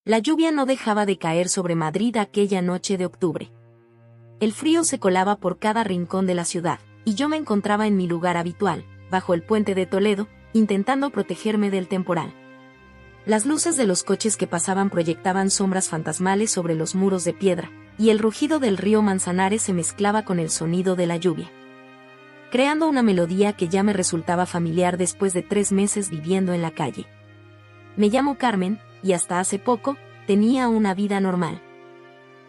La lluvia no dejaba de caer sobre Madrid aquella noche de octubre. El frío se colaba por cada rincón de la ciudad, y yo me encontraba en mi lugar habitual, bajo el puente de Toledo, intentando protegerme del temporal. Las luces de los coches que pasaban proyectaban sombras fantasmales sobre los muros de piedra, y el rugido del río Manzanares se mezclaba con el sonido de la lluvia, creando una melodía que ya me resultaba familiar después de 3 meses viviendo en la calle. Me llamo Carmen, y hasta hace poco, tenía una vida normal.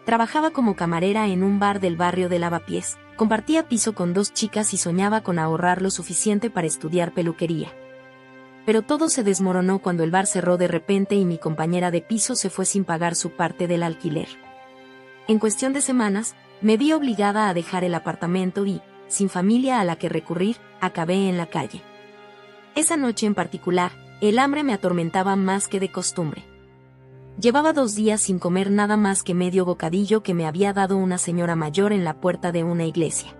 Trabajaba como camarera en un bar del barrio de Lavapiés, compartía piso con 2 chicas y soñaba con ahorrar lo suficiente para estudiar peluquería. Pero todo se desmoronó cuando el bar cerró de repente y mi compañera de piso se fue sin pagar su parte del alquiler. En cuestión de semanas, me vi obligada a dejar el apartamento y, sin familia a la que recurrir, acabé en la calle. Esa noche en particular, el hambre me atormentaba más que de costumbre. Llevaba 2 días sin comer nada más que medio bocadillo que me había dado una señora mayor en la puerta de una iglesia.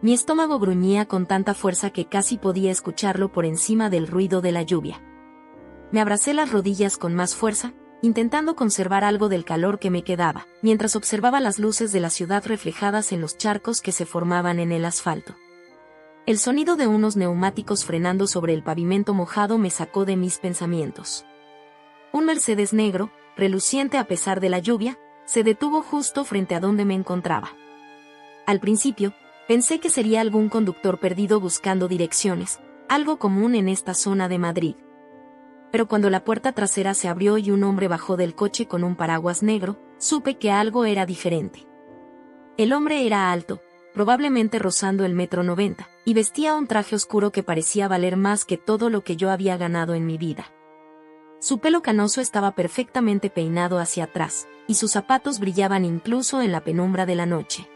Mi estómago gruñía con tanta fuerza que casi podía escucharlo por encima del ruido de la lluvia. Me abracé las rodillas con más fuerza, intentando conservar algo del calor que me quedaba, mientras observaba las luces de la ciudad reflejadas en los charcos que se formaban en el asfalto. El sonido de unos neumáticos frenando sobre el pavimento mojado me sacó de mis pensamientos. Un Mercedes negro, reluciente a pesar de la lluvia, se detuvo justo frente a donde me encontraba. Al principio, pensé que sería algún conductor perdido buscando direcciones, algo común en esta zona de Madrid. Pero cuando la puerta trasera se abrió y un hombre bajó del coche con un paraguas negro, supe que algo era diferente. El hombre era alto, probablemente rozando el 1,90 m, y vestía un traje oscuro que parecía valer más que todo lo que yo había ganado en mi vida. Su pelo canoso estaba perfectamente peinado hacia atrás, y sus zapatos brillaban incluso en la penumbra de la noche.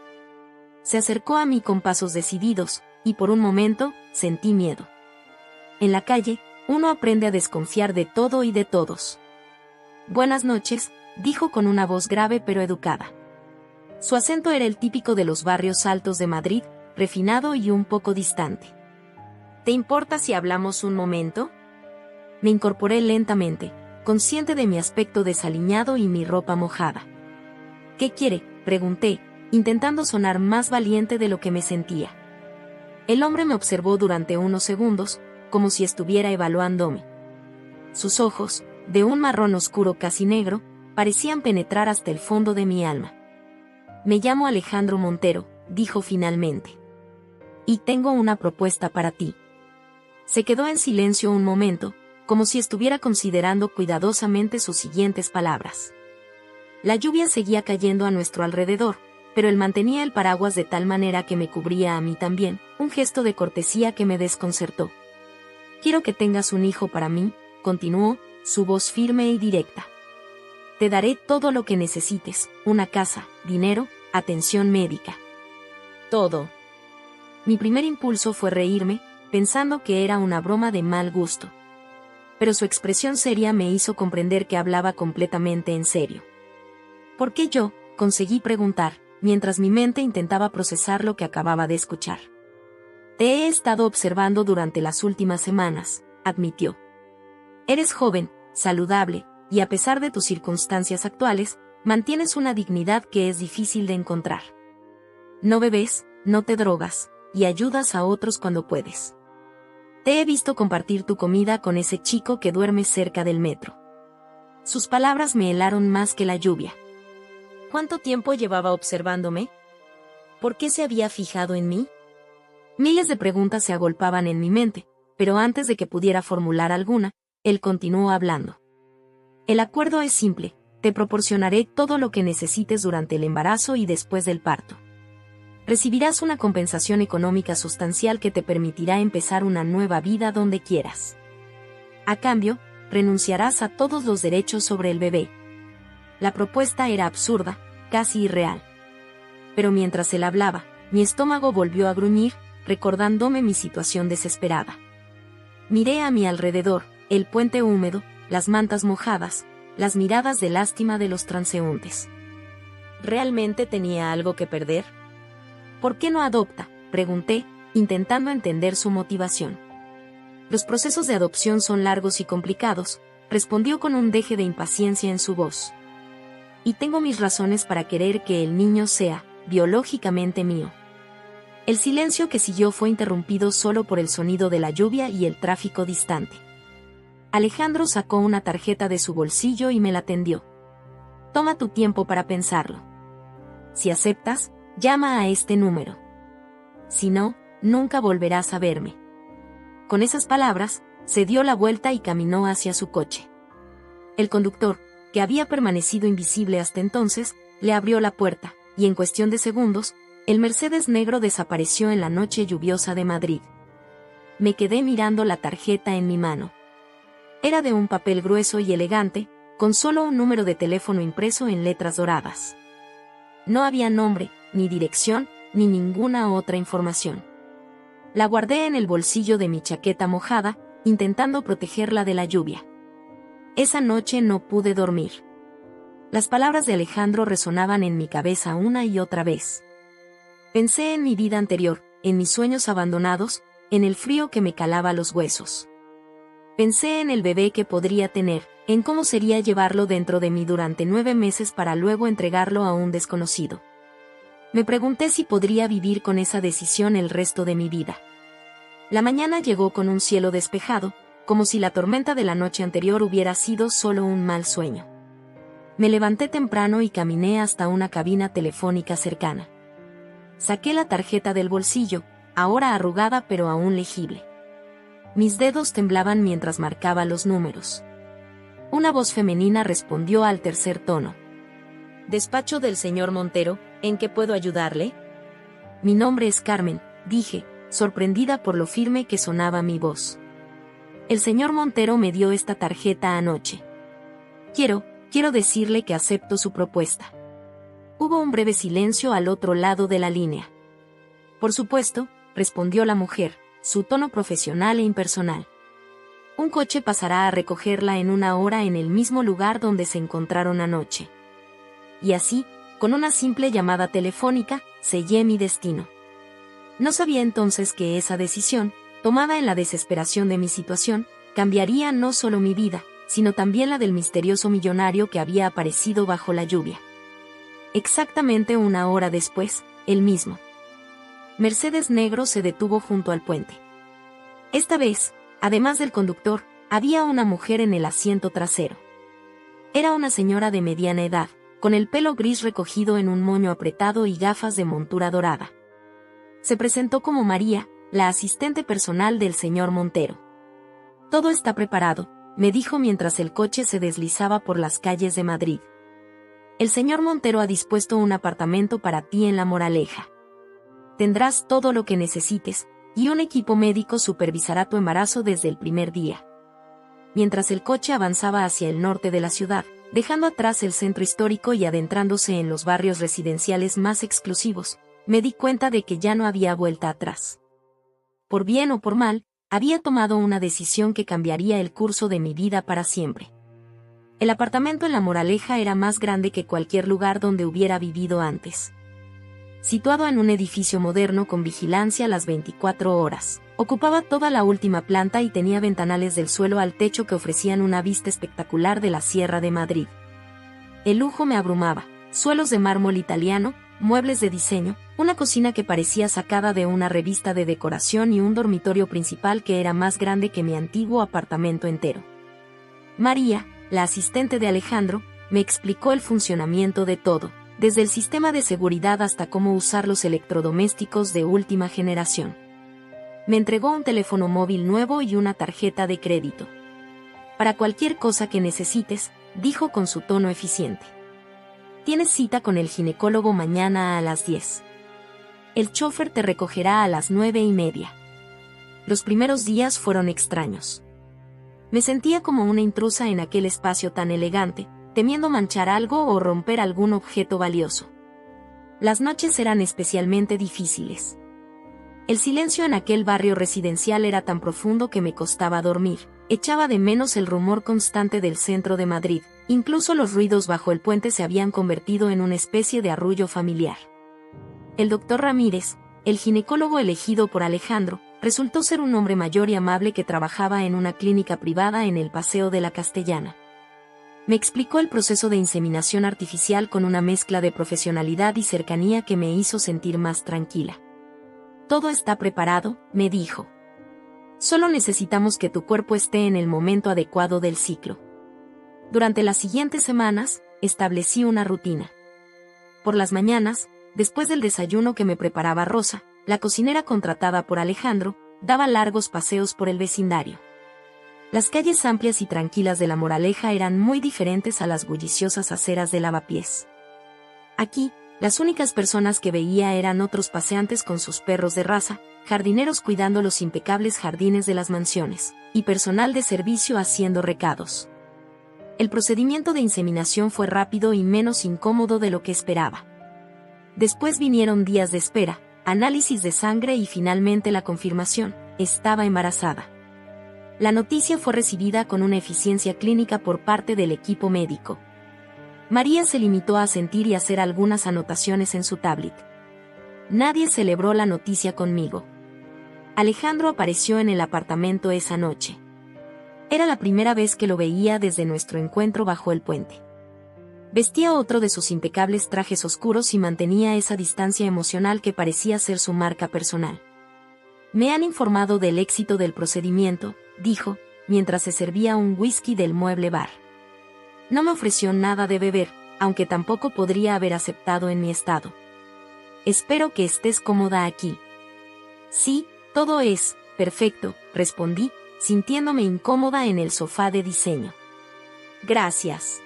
Se acercó a mí con pasos decididos, y por un momento, sentí miedo. En la calle, uno aprende a desconfiar de todo y de todos. «Buenas noches», dijo con una voz grave pero educada. Su acento era el típico de los barrios altos de Madrid, refinado y un poco distante. «¿Te importa si hablamos un momento?» Me incorporé lentamente, consciente de mi aspecto desaliñado y mi ropa mojada. «¿Qué quiere?», pregunté, intentando sonar más valiente de lo que me sentía. El hombre me observó durante unos segundos, como si estuviera evaluándome. Sus ojos, de un marrón oscuro casi negro, parecían penetrar hasta el fondo de mi alma. «Me llamo Alejandro Montero», dijo finalmente. «Y tengo una propuesta para ti». Se quedó en silencio un momento, como si estuviera considerando cuidadosamente sus siguientes palabras. La lluvia seguía cayendo a nuestro alrededor, pero él mantenía el paraguas de tal manera que me cubría a mí también, un gesto de cortesía que me desconcertó. «Quiero que tengas un hijo para mí», continuó, su voz firme y directa. «Te daré todo lo que necesites, una casa, dinero, atención médica. Todo». Mi primer impulso fue reírme, pensando que era una broma de mal gusto. Pero su expresión seria me hizo comprender que hablaba completamente en serio. «¿Por qué yo?», conseguí preguntar, mientras mi mente intentaba procesar lo que acababa de escuchar. «Te he estado observando durante las últimas semanas», admitió. «Eres joven, saludable, y a pesar de tus circunstancias actuales, mantienes una dignidad que es difícil de encontrar. No bebes, no te drogas, y ayudas a otros cuando puedes. Te he visto compartir tu comida con ese chico que duerme cerca del metro». Sus palabras me helaron más que la lluvia. ¿Cuánto tiempo llevaba observándome? ¿Por qué se había fijado en mí? Miles de preguntas se agolpaban en mi mente, pero antes de que pudiera formular alguna, él continuó hablando. «El acuerdo es simple, te proporcionaré todo lo que necesites durante el embarazo y después del parto. Recibirás una compensación económica sustancial que te permitirá empezar una nueva vida donde quieras. A cambio, renunciarás a todos los derechos sobre el bebé». La propuesta era absurda, casi irreal. Pero mientras él hablaba, mi estómago volvió a gruñir, recordándome mi situación desesperada. Miré a mi alrededor, el puente húmedo, las mantas mojadas, las miradas de lástima de los transeúntes. ¿Realmente tenía algo que perder? «¿Por qué no adopta?», pregunté, intentando entender su motivación. «Los procesos de adopción son largos y complicados», respondió con un deje de impaciencia en su voz. Y tengo mis razones para querer que el niño sea, biológicamente mío. El silencio que siguió fue interrumpido solo por el sonido de la lluvia y el tráfico distante. Alejandro sacó una tarjeta de su bolsillo y me la tendió. Toma tu tiempo para pensarlo. Si aceptas, llama a este número. Si no, nunca volverás a verme. Con esas palabras, se dio la vuelta y caminó hacia su coche. El conductor, que había permanecido invisible hasta entonces, le abrió la puerta, y en cuestión de segundos, el Mercedes negro desapareció en la noche lluviosa de Madrid. Me quedé mirando la tarjeta en mi mano. Era de un papel grueso y elegante, con solo un número de teléfono impreso en letras doradas. No había nombre, ni dirección, ni ninguna otra información. La guardé en el bolsillo de mi chaqueta mojada, intentando protegerla de la lluvia. Esa noche no pude dormir. Las palabras de Alejandro resonaban en mi cabeza una y otra vez. Pensé en mi vida anterior, en mis sueños abandonados, en el frío que me calaba los huesos. Pensé en el bebé que podría tener, en cómo sería llevarlo dentro de mí durante 9 meses para luego entregarlo a un desconocido. Me pregunté si podría vivir con esa decisión el resto de mi vida. La mañana llegó con un cielo despejado, como si la tormenta de la noche anterior hubiera sido solo un mal sueño. Me levanté temprano y caminé hasta una cabina telefónica cercana. Saqué la tarjeta del bolsillo, ahora arrugada pero aún legible. Mis dedos temblaban mientras marcaba los números. Una voz femenina respondió al tercer tono. «Despacho del señor Montero, ¿en qué puedo ayudarle?» «Mi nombre es Carmen», dije, sorprendida por lo firme que sonaba mi voz. «El señor Montero me dio esta tarjeta anoche. Quiero decirle que acepto su propuesta». Hubo un breve silencio al otro lado de la línea. «Por supuesto», respondió la mujer, su tono profesional e impersonal. «Un coche pasará a recogerla en 1 hora en el mismo lugar donde se encontraron anoche». Y así, con una simple llamada telefónica, sellé mi destino. No sabía entonces que esa decisión, tomada en la desesperación de mi situación, cambiaría no solo mi vida, sino también la del misterioso millonario que había aparecido bajo la lluvia. Exactamente 1 hora después, el mismo Mercedes negro se detuvo junto al puente. Esta vez, además del conductor, había una mujer en el asiento trasero. Era una señora de mediana edad, con el pelo gris recogido en un moño apretado y gafas de montura dorada. Se presentó como María, la asistente personal del señor Montero. «Todo está preparado», me dijo mientras el coche se deslizaba por las calles de Madrid. «El señor Montero ha dispuesto un apartamento para ti en La Moraleja. Tendrás todo lo que necesites, y un equipo médico supervisará tu embarazo desde el primer día». Mientras el coche avanzaba hacia el norte de la ciudad, dejando atrás el centro histórico y adentrándose en los barrios residenciales más exclusivos, me di cuenta de que ya no había vuelta atrás. Por bien o por mal, había tomado una decisión que cambiaría el curso de mi vida para siempre. El apartamento en La Moraleja era más grande que cualquier lugar donde hubiera vivido antes. Situado en un edificio moderno con vigilancia las 24 horas, ocupaba toda la última planta y tenía ventanales del suelo al techo que ofrecían una vista espectacular de la Sierra de Madrid. El lujo me abrumaba: suelos de mármol italiano, muebles de diseño, una cocina que parecía sacada de una revista de decoración y un dormitorio principal que era más grande que mi antiguo apartamento entero. María, la asistente de Alejandro, me explicó el funcionamiento de todo, desde el sistema de seguridad hasta cómo usar los electrodomésticos de última generación. Me entregó un teléfono móvil nuevo y una tarjeta de crédito. «Para cualquier cosa que necesites», dijo con su tono eficiente. «Tienes cita con el ginecólogo mañana a las 10. El chofer te recogerá a las 9:30. Los primeros días fueron extraños. Me sentía como una intrusa en aquel espacio tan elegante, temiendo manchar algo o romper algún objeto valioso. Las noches eran especialmente difíciles. El silencio en aquel barrio residencial era tan profundo que me costaba dormir. Echaba de menos el rumor constante del centro de Madrid. Incluso los ruidos bajo el puente se habían convertido en una especie de arrullo familiar. El doctor Ramírez, el ginecólogo elegido por Alejandro, Resultó ser un hombre mayor y amable que trabajaba en una clínica privada en el Paseo de la Castellana. Me explicó el proceso de inseminación artificial con una mezcla de profesionalidad y cercanía que me hizo sentir más tranquila. Todo está preparado, me dijo. Solo necesitamos que tu cuerpo esté en el momento adecuado del ciclo. Durante las siguientes semanas, establecí una rutina. Por las mañanas, después del desayuno que me preparaba Rosa, la cocinera contratada por Alejandro, daba largos paseos por el vecindario. Las calles amplias y tranquilas de La Moraleja eran muy diferentes a las bulliciosas aceras de Lavapiés. Aquí, las únicas personas que veía eran otros paseantes con sus perros de raza, jardineros cuidando los impecables jardines de las mansiones, y personal de servicio haciendo recados. El procedimiento de inseminación fue rápido y menos incómodo de lo que esperaba. Después vinieron días de espera, análisis de sangre y finalmente la confirmación: estaba embarazada. La noticia fue recibida con una eficiencia clínica por parte del equipo médico. María se limitó a sentir y hacer algunas anotaciones en su tablet. Nadie celebró la noticia conmigo. Alejandro apareció en el apartamento esa noche. Era la primera vez que lo veía desde nuestro encuentro bajo el puente. Vestía otro de sus impecables trajes oscuros y mantenía esa distancia emocional que parecía ser su marca personal. Me han informado del éxito del procedimiento, dijo, mientras se servía un whisky del mueble bar. No me ofreció nada de beber, aunque tampoco podría haber aceptado en mi estado. Espero que estés cómoda aquí. Sí, todo es perfecto, respondí, sintiéndome incómoda en el sofá de diseño. Gracias.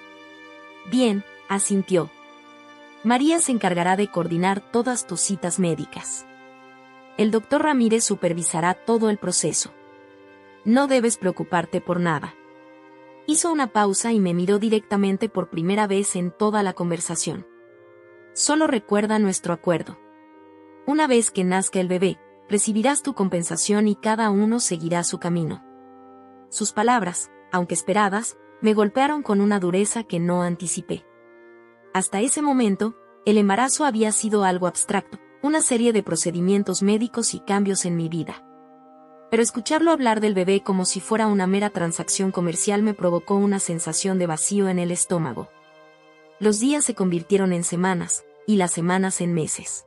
Bien, asintió. María se encargará de coordinar todas tus citas médicas. El doctor Ramírez supervisará todo el proceso. No debes preocuparte por nada. Hizo una pausa y me miró directamente por primera vez en toda la conversación. Solo recuerda nuestro acuerdo. Una vez que nazca el bebé, recibirás tu compensación y cada uno seguirá su camino. Sus palabras, aunque esperadas, me golpearon con una dureza que no anticipé. Hasta ese momento, el embarazo había sido algo abstracto, una serie de procedimientos médicos y cambios en mi vida. Pero escucharlo hablar del bebé como si fuera una mera transacción comercial me provocó una sensación de vacío en el estómago. Los días se convirtieron en semanas, y las semanas en meses.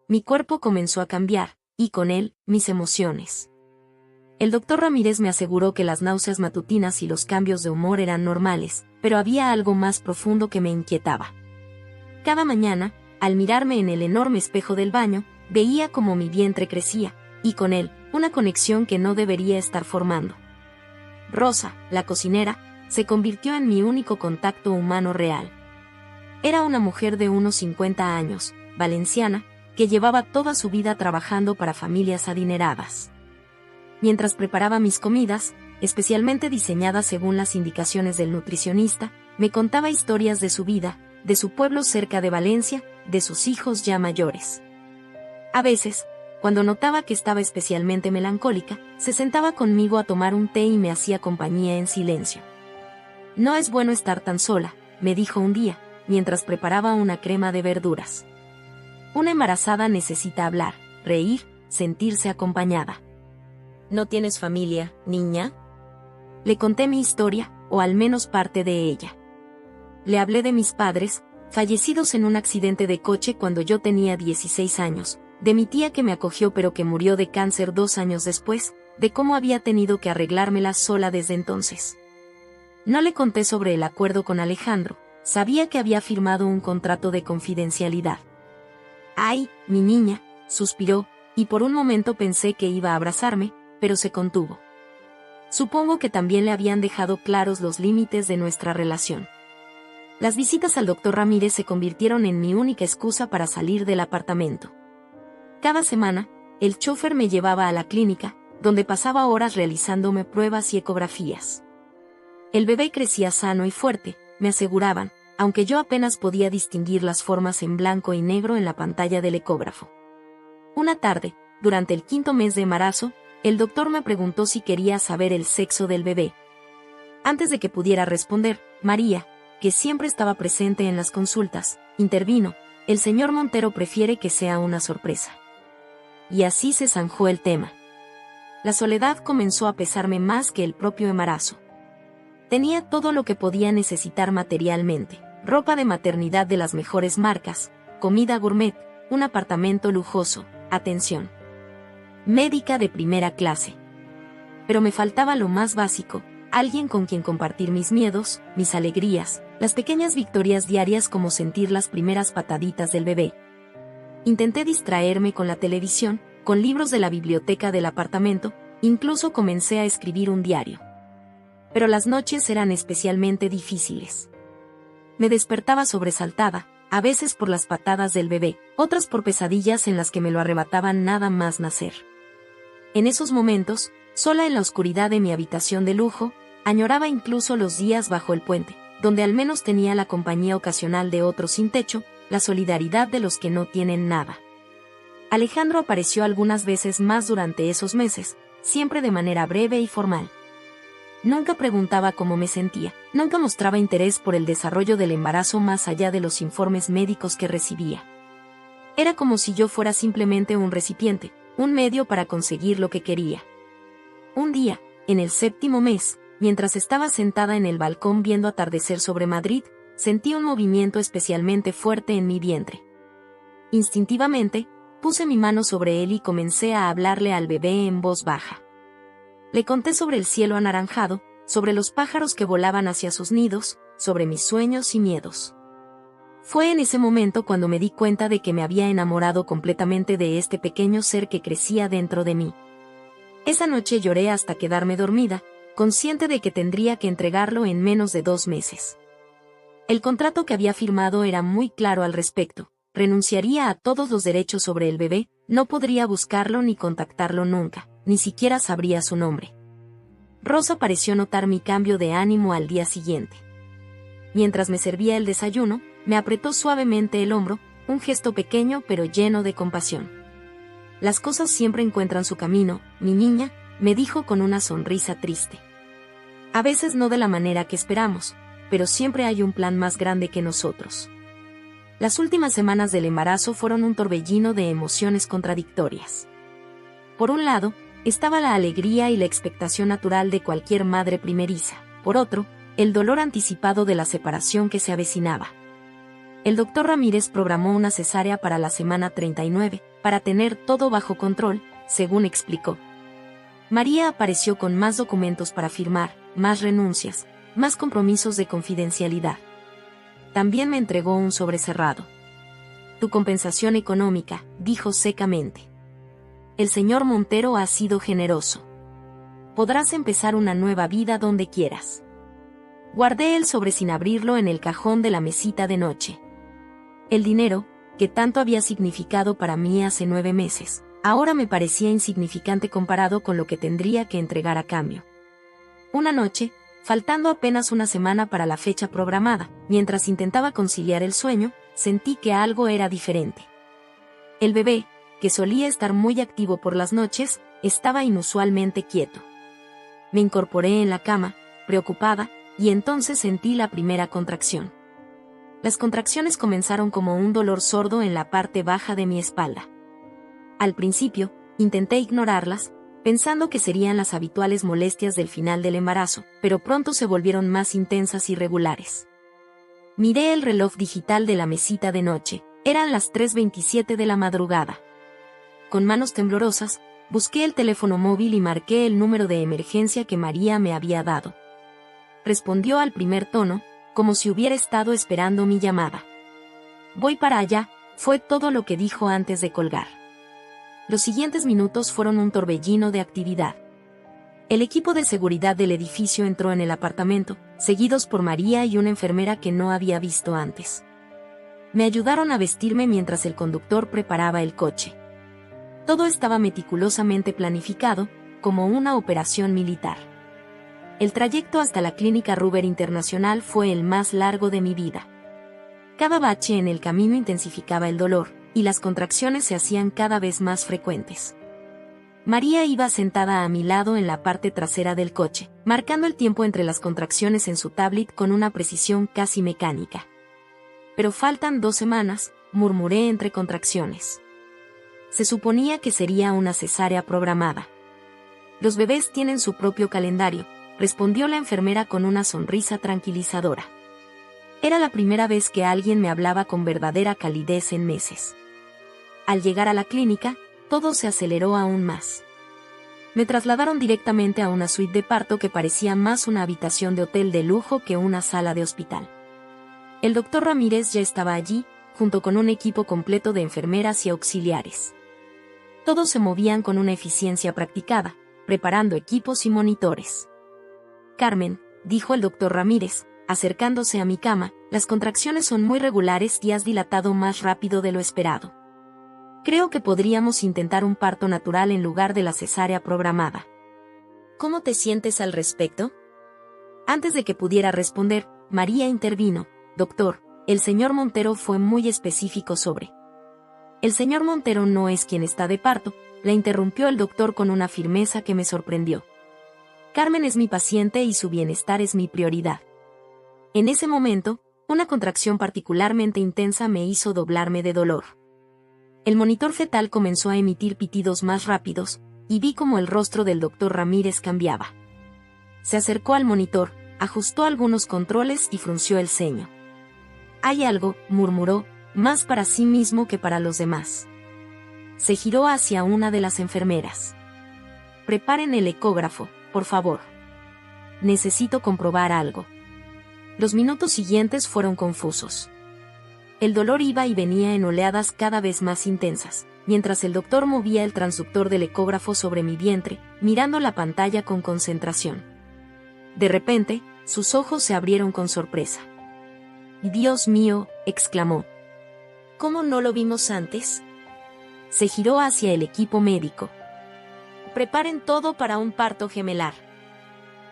Mi cuerpo comenzó a cambiar, y con él, mis emociones. El doctor Ramírez me aseguró que las náuseas matutinas y los cambios de humor eran normales, pero había algo más profundo que me inquietaba. Cada mañana, al mirarme en el enorme espejo del baño, veía cómo mi vientre crecía, y con él, una conexión que no debería estar formando. Rosa, la cocinera, se convirtió en mi único contacto humano real. Era una mujer de unos 50 años, valenciana, que llevaba toda su vida trabajando para familias adineradas. Mientras preparaba mis comidas, especialmente diseñadas según las indicaciones del nutricionista, me contaba historias de su vida, de su pueblo cerca de Valencia, de sus hijos ya mayores. A veces, cuando notaba que estaba especialmente melancólica, se sentaba conmigo a tomar un té y me hacía compañía en silencio. No es bueno estar tan sola, me dijo un día, mientras preparaba una crema de verduras. Una embarazada necesita hablar, reír, sentirse acompañada. ¿No tienes familia, niña? Le conté mi historia, o al menos parte de ella. Le hablé de mis padres, fallecidos en un accidente de coche cuando yo tenía 16 años, de mi tía que me acogió pero que murió de cáncer 2 años después, de cómo había tenido que arreglármela sola desde entonces. No le conté sobre el acuerdo con Alejandro, sabía que había firmado un contrato de confidencialidad. ¡Ay, mi niña!, suspiró, y por un momento pensé que iba a abrazarme, pero se contuvo. Supongo que también le habían dejado claros los límites de nuestra relación. Las visitas al doctor Ramírez se convirtieron en mi única excusa para salir del apartamento. Cada semana, el chofer me llevaba a la clínica, donde pasaba horas realizándome pruebas y ecografías. El bebé crecía sano y fuerte, me aseguraban, aunque yo apenas podía distinguir las formas en blanco y negro en la pantalla del ecógrafo. Una tarde, durante el 5º mes de embarazo, el doctor me preguntó si quería saber el sexo del bebé. Antes de que pudiera responder, María, que siempre estaba presente en las consultas, intervino: el señor Montero prefiere que sea una sorpresa. Y así se zanjó el tema. la soledad comenzó a pesarme más que el propio embarazo. Tenía todo lo que podía necesitar materialmente: ropa de maternidad de las mejores marcas, comida gourmet, un apartamento lujoso, atención médica de primera clase. Pero me faltaba lo más básico: alguien con quien compartir mis miedos, mis alegrías, las pequeñas victorias diarias, como sentir las primeras pataditas del bebé. Intenté distraerme con la televisión, con libros de la biblioteca del apartamento, incluso comencé a escribir un diario. Pero las noches eran especialmente difíciles. Me despertaba sobresaltada, a veces por las patadas del bebé, otras por pesadillas en las que me lo arrebataban nada más nacer. En esos momentos, sola en la oscuridad de mi habitación de lujo, añoraba incluso los días bajo el puente, donde al menos tenía la compañía ocasional de otros sin techo, la solidaridad de los que no tienen nada. Alejandro apareció algunas veces más durante esos meses, siempre de manera breve y formal. Nunca preguntaba cómo me sentía, nunca mostraba interés por el desarrollo del embarazo más allá de los informes médicos que recibía. Era como si yo fuera simplemente un recipiente, un medio para conseguir lo que quería. Un día, en el 7º mes, mientras estaba sentada en el balcón viendo atardecer sobre Madrid, sentí un movimiento especialmente fuerte en mi vientre. Instintivamente, puse mi mano sobre él y comencé a hablarle al bebé en voz baja. Le conté sobre el cielo anaranjado, sobre los pájaros que volaban hacia sus nidos, sobre mis sueños y miedos. Fue en ese momento cuando me di cuenta de que me había enamorado completamente de este pequeño ser que crecía dentro de mí. Esa noche lloré hasta quedarme dormida, consciente de que tendría que entregarlo en menos de 2 meses. El contrato que había firmado era muy claro al respecto: renunciaría a todos los derechos sobre el bebé, no podría buscarlo ni contactarlo nunca, ni siquiera sabría su nombre. Rosa pareció notar mi cambio de ánimo al día siguiente. Mientras me servía el desayuno, me apretó suavemente el hombro, un gesto pequeño pero lleno de compasión. Las cosas siempre encuentran su camino, mi niña, me dijo con una sonrisa triste. A veces no de la manera que esperamos, pero siempre hay un plan más grande que nosotros. Las últimas semanas del embarazo fueron un torbellino de emociones contradictorias. Por un lado, estaba la alegría y la expectación natural de cualquier madre primeriza. Por otro, el dolor anticipado de la separación que se avecinaba. El doctor Ramírez programó una cesárea para la semana 39, para tener todo bajo control, según explicó. María apareció con más documentos para firmar, más renuncias, más compromisos de confidencialidad. También me entregó un sobre cerrado. Tu compensación económica, dijo secamente. El señor Montero ha sido generoso. Podrás empezar una nueva vida donde quieras. Guardé el sobre sin abrirlo en el cajón de la mesita de noche. El dinero, que tanto había significado para mí hace 9 meses, ahora me parecía insignificante comparado con lo que tendría que entregar a cambio. Una noche, faltando apenas una semana para la fecha programada, mientras intentaba conciliar el sueño, sentí que algo era diferente. El bebé, que solía estar muy activo por las noches, estaba inusualmente quieto. Me incorporé en la cama, preocupada, y entonces sentí la primera contracción. Las contracciones comenzaron como un dolor sordo en la parte baja de mi espalda. Al principio, intenté ignorarlas, pensando que serían las habituales molestias del final del embarazo, pero pronto se volvieron más intensas y regulares. Miré el reloj digital de la mesita de noche, eran las 3:27 de la madrugada. Con manos temblorosas, busqué el teléfono móvil y marqué el número de emergencia que María me había dado. Respondió al primer tono, como si hubiera estado esperando mi llamada. Voy para allá, fue todo lo que dijo antes de colgar. Los siguientes minutos fueron un torbellino de actividad. El equipo de seguridad del edificio entró en el apartamento, seguidos por María y una enfermera que no había visto antes. Me ayudaron a vestirme mientras el conductor preparaba el coche. Todo estaba meticulosamente planificado, como una operación militar. El trayecto hasta la clínica Ruber Internacional fue el más largo de mi vida. Cada bache en el camino intensificaba el dolor, y las contracciones se hacían cada vez más frecuentes. María iba sentada a mi lado en la parte trasera del coche, marcando el tiempo entre las contracciones en su tablet con una precisión casi mecánica. Pero faltan 2 semanas, murmuré entre contracciones. Se suponía que sería una cesárea programada. Los bebés tienen su propio calendario, respondió la enfermera con una sonrisa tranquilizadora. Era la primera vez que alguien me hablaba con verdadera calidez en meses. Al llegar a la clínica, todo se aceleró aún más. Me trasladaron directamente a una suite de parto que parecía más una habitación de hotel de lujo que una sala de hospital. El doctor Ramírez ya estaba allí, junto con un equipo completo de enfermeras y auxiliares. Todos se movían con una eficiencia practicada, preparando equipos y monitores. Carmen, dijo el doctor Ramírez, acercándose a mi cama, las contracciones son muy regulares y has dilatado más rápido de lo esperado. Creo que podríamos intentar un parto natural en lugar de la cesárea programada. ¿Cómo te sientes al respecto? Antes de que pudiera responder, María intervino. Doctor, el señor Montero fue muy específico sobre. El señor Montero no es quien está de parto, la interrumpió el doctor con una firmeza que me sorprendió. Carmen es mi paciente y su bienestar es mi prioridad. En ese momento, una contracción particularmente intensa me hizo doblarme de dolor. El monitor fetal comenzó a emitir pitidos más rápidos, y vi cómo el rostro del doctor Ramírez cambiaba. Se acercó al monitor, ajustó algunos controles y frunció el ceño. Hay algo, murmuró, más para sí mismo que para los demás. Se giró hacia una de las enfermeras. Preparen el ecógrafo, por favor. Necesito comprobar algo. Los minutos siguientes fueron confusos. El dolor iba y venía en oleadas cada vez más intensas, mientras el doctor movía el transductor del ecógrafo sobre mi vientre, mirando la pantalla con concentración. De repente, sus ojos se abrieron con sorpresa. «Dios mío», exclamó. «¿Cómo no lo vimos antes?» Se giró hacia el equipo médico. «Preparen todo para un parto gemelar».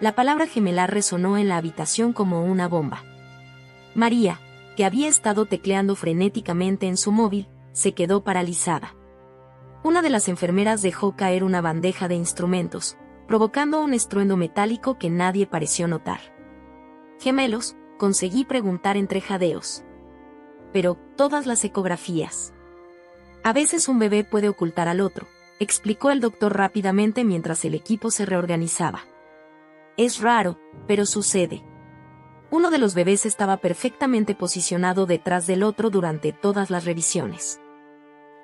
La palabra gemelar resonó en la habitación como una bomba. María, que había estado tecleando frenéticamente en su móvil, se quedó paralizada. Una de las enfermeras dejó caer una bandeja de instrumentos, provocando un estruendo metálico que nadie pareció notar. «¿Gemelos?», conseguí preguntar entre jadeos. «Pero, todas las ecografías». «A veces un bebé puede ocultar al otro», explicó el doctor rápidamente mientras el equipo se reorganizaba. «Es raro, pero sucede». Uno de los bebés estaba perfectamente posicionado detrás del otro durante todas las revisiones.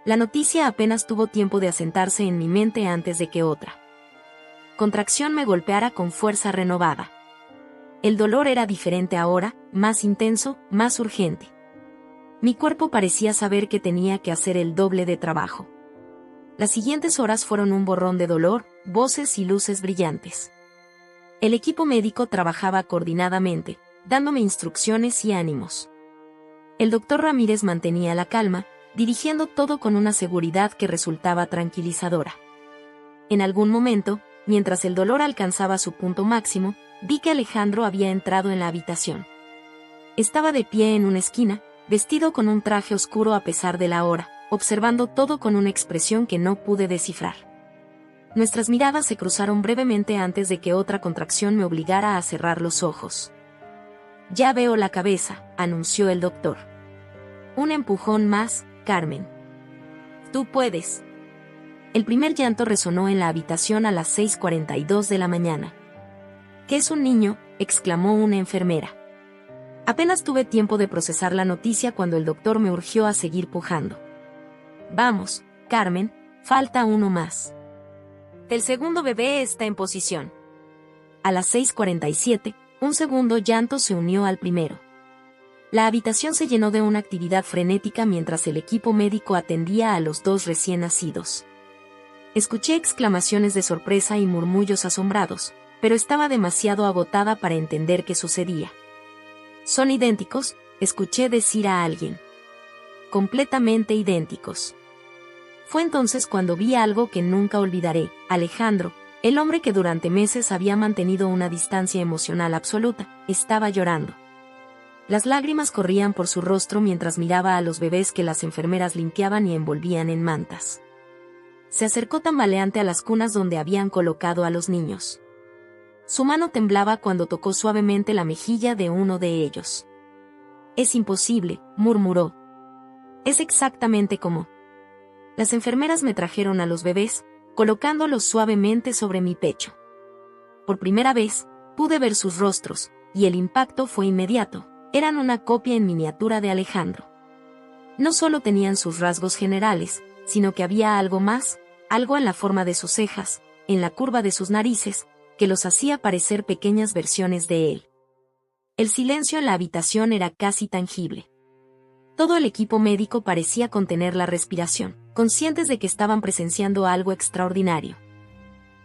La noticia apenas tuvo tiempo de asentarse en mi mente antes de que otra contracción me golpeara con fuerza renovada. El dolor era diferente ahora, más intenso, más urgente. Mi cuerpo parecía saber que tenía que hacer el doble de trabajo. Las siguientes horas fueron un borrón de dolor, voces y luces brillantes. El equipo médico trabajaba coordinadamente, dándome instrucciones y ánimos. El doctor Ramírez mantenía la calma, dirigiendo todo con una seguridad que resultaba tranquilizadora. En algún momento, mientras el dolor alcanzaba su punto máximo, vi que Alejandro había entrado en la habitación. Estaba de pie en una esquina, vestido con un traje oscuro a pesar de la hora, observando todo con una expresión que no pude descifrar. Nuestras miradas se cruzaron brevemente antes de que otra contracción me obligara a cerrar los ojos. «Ya veo la cabeza», anunció el doctor. «Un empujón más, Carmen. Tú puedes». El primer llanto resonó en la habitación a las 6:42 de la mañana. «¿Qué es un niño?», exclamó una enfermera. Apenas tuve tiempo de procesar la noticia cuando el doctor me urgió a seguir pujando. «Vamos, Carmen, falta uno más. El segundo bebé está en posición». A las 6:47, un segundo llanto se unió al primero. La habitación se llenó de una actividad frenética mientras el equipo médico atendía a los dos recién nacidos. Escuché exclamaciones de sorpresa y murmullos asombrados, pero estaba demasiado agotada para entender qué sucedía. «Son idénticos», escuché decir a alguien. «Completamente idénticos». Fue entonces cuando vi algo que nunca olvidaré. Alejandro, el hombre que durante meses había mantenido una distancia emocional absoluta, estaba llorando. Las lágrimas corrían por su rostro mientras miraba a los bebés que las enfermeras limpiaban y envolvían en mantas. Se acercó tambaleante a las cunas donde habían colocado a los niños. Su mano temblaba cuando tocó suavemente la mejilla de uno de ellos. «Es imposible», murmuró. «Es exactamente como». Las enfermeras me trajeron a los bebés, colocándolos suavemente sobre mi pecho. Por primera vez, pude ver sus rostros, y el impacto fue inmediato. Eran una copia en miniatura de Alejandro. No solo tenían sus rasgos generales, sino que había algo más, algo en la forma de sus cejas, en la curva de sus narices, que los hacía parecer pequeñas versiones de él. El silencio en la habitación era casi tangible. Todo el equipo médico parecía contener la respiración, conscientes de que estaban presenciando algo extraordinario.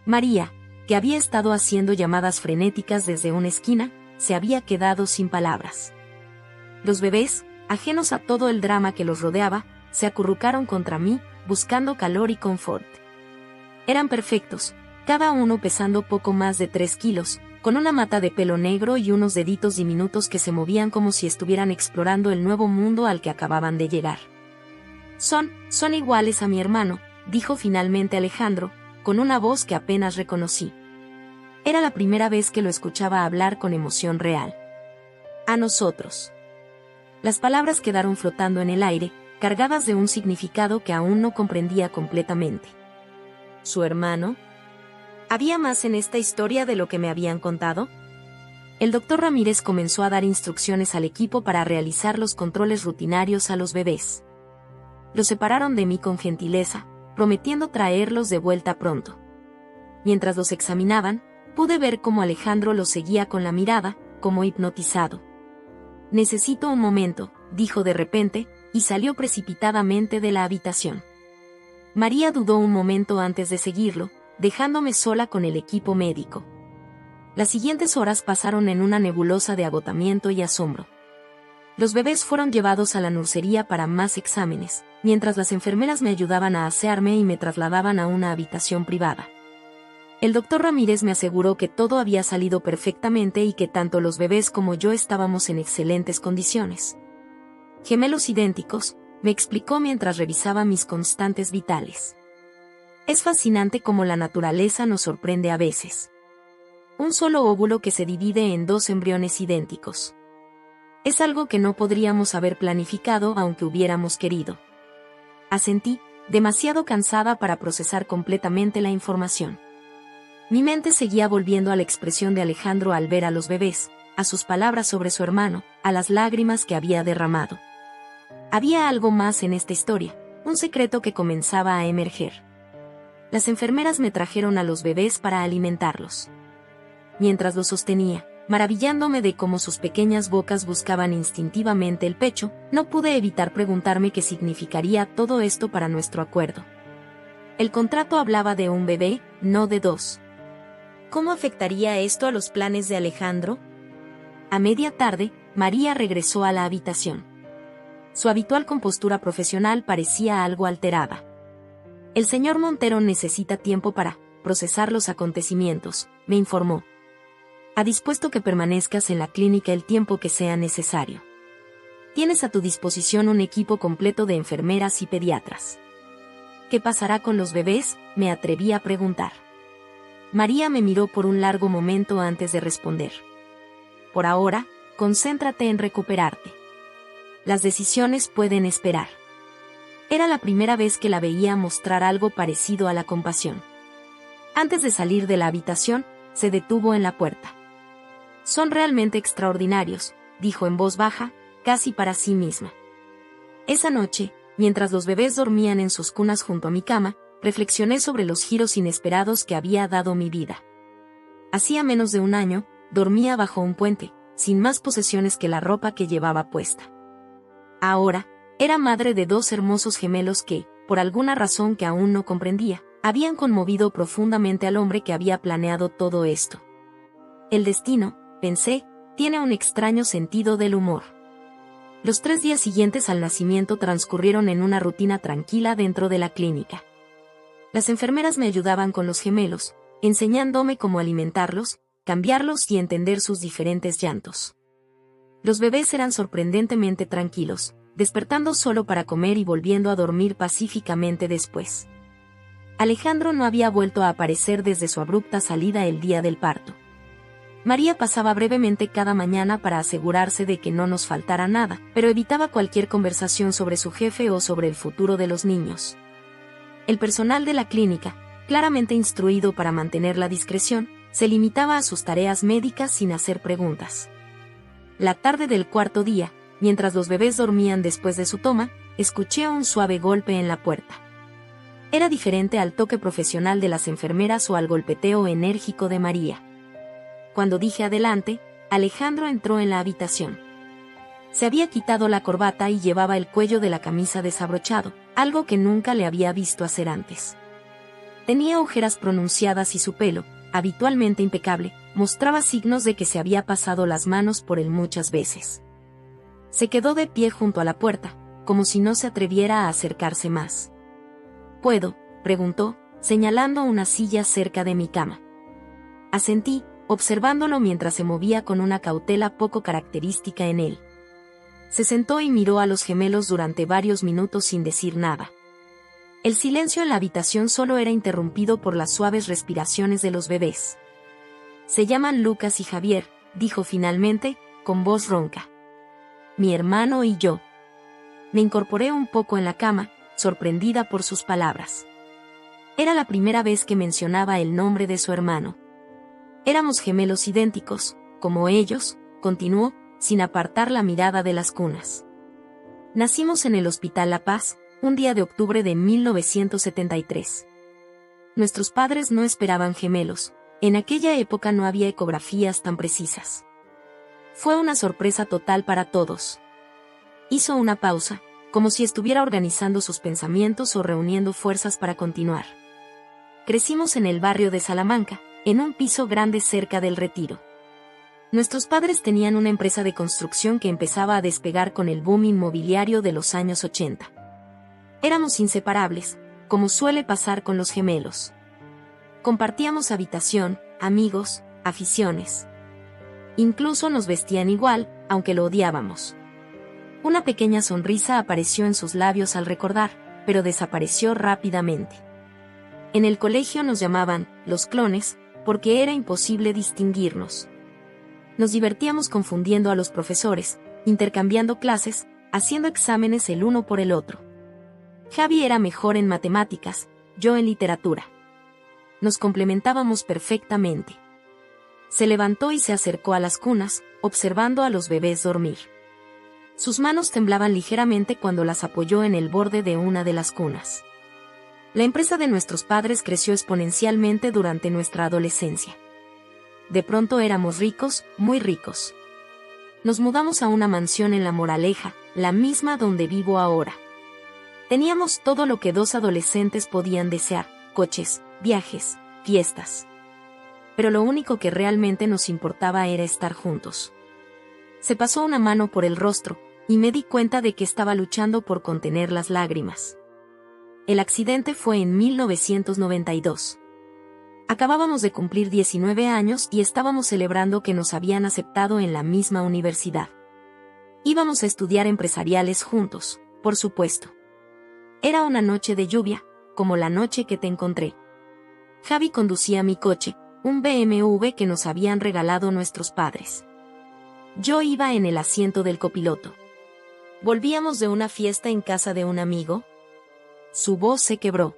María, que había estado haciendo llamadas frenéticas desde una esquina, se había quedado sin palabras. Los bebés, ajenos a todo el drama que los rodeaba, se acurrucaron contra mí, buscando calor y confort. Eran perfectos, cada uno pesando poco más de 3 kilos, con una mata de pelo negro y unos deditos diminutos que se movían como si estuvieran explorando el nuevo mundo al que acababan de llegar. Son iguales a mi hermano, dijo finalmente Alejandro, con una voz que apenas reconocí. Era la primera vez que lo escuchaba hablar con emoción real. A nosotros. Las palabras quedaron flotando en el aire, cargadas de un significado que aún no comprendía completamente. ¿Su hermano? ¿Había más en esta historia de lo que me habían contado? El doctor Ramírez comenzó a dar instrucciones al equipo para realizar los controles rutinarios a los bebés. Los separaron de mí con gentileza, prometiendo traerlos de vuelta pronto. Mientras los examinaban, pude ver cómo Alejandro los seguía con la mirada, como hipnotizado. «Necesito un momento», dijo de repente, y salió precipitadamente de la habitación. María dudó un momento antes de seguirlo, dejándome sola con el equipo médico. Las siguientes horas pasaron en una nebulosa de agotamiento y asombro. Los bebés fueron llevados a la nursería para más exámenes, mientras las enfermeras me ayudaban a asearme y me trasladaban a una habitación privada. El doctor Ramírez me aseguró que todo había salido perfectamente y que tanto los bebés como yo estábamos en excelentes condiciones. Gemelos idénticos, me explicó mientras revisaba mis constantes vitales. Es fascinante cómo la naturaleza nos sorprende a veces. Un solo óvulo que se divide en 2 embriones idénticos. Es algo que no podríamos haber planificado aunque hubiéramos querido. Asentí, demasiado cansada para procesar completamente la información. Mi mente seguía volviendo a la expresión de Alejandro al ver a los bebés, a sus palabras sobre su hermano, a las lágrimas que había derramado. Había algo más en esta historia, un secreto que comenzaba a emerger. Las enfermeras me trajeron a los bebés para alimentarlos. Mientras los sostenía, maravillándome de cómo sus pequeñas bocas buscaban instintivamente el pecho, no pude evitar preguntarme qué significaría todo esto para nuestro acuerdo. El contrato hablaba de un bebé, no de 2. ¿Cómo afectaría esto a los planes de Alejandro? A media tarde, María regresó a la habitación. Su habitual compostura profesional parecía algo alterada. El señor Montero necesita tiempo para procesar los acontecimientos, me informó. Ha dispuesto que permanezcas en la clínica el tiempo que sea necesario. Tienes a tu disposición un equipo completo de enfermeras y pediatras. ¿Qué pasará con los bebés?, me atreví a preguntar. María me miró por un largo momento antes de responder. Por ahora, concéntrate en recuperarte. Las decisiones pueden esperar. Era la primera vez que la veía mostrar algo parecido a la compasión. Antes de salir de la habitación, se detuvo en la puerta. Son realmente extraordinarios, dijo en voz baja, casi para sí misma. Esa noche, mientras los bebés dormían en sus cunas junto a mi cama, reflexioné sobre los giros inesperados que había dado mi vida. Hacía menos de un año, dormía bajo un puente, sin más posesiones que la ropa que llevaba puesta. Ahora, era madre de 2 hermosos gemelos que, por alguna razón que aún no comprendía, habían conmovido profundamente al hombre que había planeado todo esto. El destino, pensé, tiene un extraño sentido del humor. Los 3 días siguientes al nacimiento transcurrieron en una rutina tranquila dentro de la clínica. Las enfermeras me ayudaban con los gemelos, enseñándome cómo alimentarlos, cambiarlos y entender sus diferentes llantos. Los bebés eran sorprendentemente tranquilos, despertando solo para comer y volviendo a dormir pacíficamente después. Alejandro no había vuelto a aparecer desde su abrupta salida el día del parto. María pasaba brevemente cada mañana para asegurarse de que no nos faltara nada, pero evitaba cualquier conversación sobre su jefe o sobre el futuro de los niños. El personal de la clínica, claramente instruido para mantener la discreción, se limitaba a sus tareas médicas sin hacer preguntas. La tarde del cuarto día, mientras los bebés dormían después de su toma, escuché un suave golpe en la puerta. Era diferente al toque profesional de las enfermeras o al golpeteo enérgico de María. Cuando dije adelante, Alejandro entró en la habitación. Se había quitado la corbata y llevaba el cuello de la camisa desabrochado, algo que nunca le había visto hacer antes. Tenía ojeras pronunciadas y su pelo, habitualmente impecable, mostraba signos de que se había pasado las manos por él muchas veces. Se quedó de pie junto a la puerta, como si no se atreviera a acercarse más. ¿Puedo?, preguntó, señalando una silla cerca de mi cama. Asentí, observándolo mientras se movía con una cautela poco característica en él. Se sentó y miró a los gemelos durante varios minutos sin decir nada. El silencio en la habitación solo era interrumpido por las suaves respiraciones de los bebés. Se llaman Lucas y Javier, dijo finalmente, con voz ronca. Mi hermano y yo. Me incorporé un poco en la cama, sorprendida por sus palabras. Era la primera vez que mencionaba el nombre de su hermano. Éramos gemelos idénticos, como ellos, continuó, sin apartar la mirada de las cunas. Nacimos en el Hospital La Paz, un día de octubre de 1973. Nuestros padres no esperaban gemelos, en aquella época no había ecografías tan precisas. Fue una sorpresa total para todos. Hizo una pausa, como si estuviera organizando sus pensamientos o reuniendo fuerzas para continuar. Crecimos en el barrio de Salamanca, en un piso grande cerca del Retiro. Nuestros padres tenían una empresa de construcción que empezaba a despegar con el boom inmobiliario de los años 80. Éramos inseparables, como suele pasar con los gemelos. Compartíamos habitación, amigos, aficiones. Incluso nos vestían igual, aunque lo odiábamos. Una pequeña sonrisa apareció en sus labios al recordar, pero desapareció rápidamente. En el colegio nos llamaban los clones, porque era imposible distinguirnos. Nos divertíamos confundiendo a los profesores, intercambiando clases, haciendo exámenes el uno por el otro. Javi era mejor en matemáticas, yo en literatura. Nos complementábamos perfectamente. Se levantó y se acercó a las cunas, observando a los bebés dormir. Sus manos temblaban ligeramente cuando las apoyó en el borde de una de las cunas. La empresa de nuestros padres creció exponencialmente durante nuestra adolescencia. De pronto éramos ricos, muy ricos. Nos mudamos a una mansión en La Moraleja, la misma donde vivo ahora. Teníamos todo lo que dos adolescentes podían desear: coches, viajes, fiestas. Pero lo único que realmente nos importaba era estar juntos. Se pasó una mano por el rostro, y me di cuenta de que estaba luchando por contener las lágrimas. El accidente fue en 1992. Acabábamos de cumplir 19 años y estábamos celebrando que nos habían aceptado en la misma universidad. Íbamos a estudiar empresariales juntos, por supuesto. Era una noche de lluvia, como la noche que te encontré. Javi conducía mi coche, un BMW que nos habían regalado nuestros padres. Yo iba en el asiento del copiloto. Volvíamos de una fiesta en casa de un amigo. Su voz se quebró.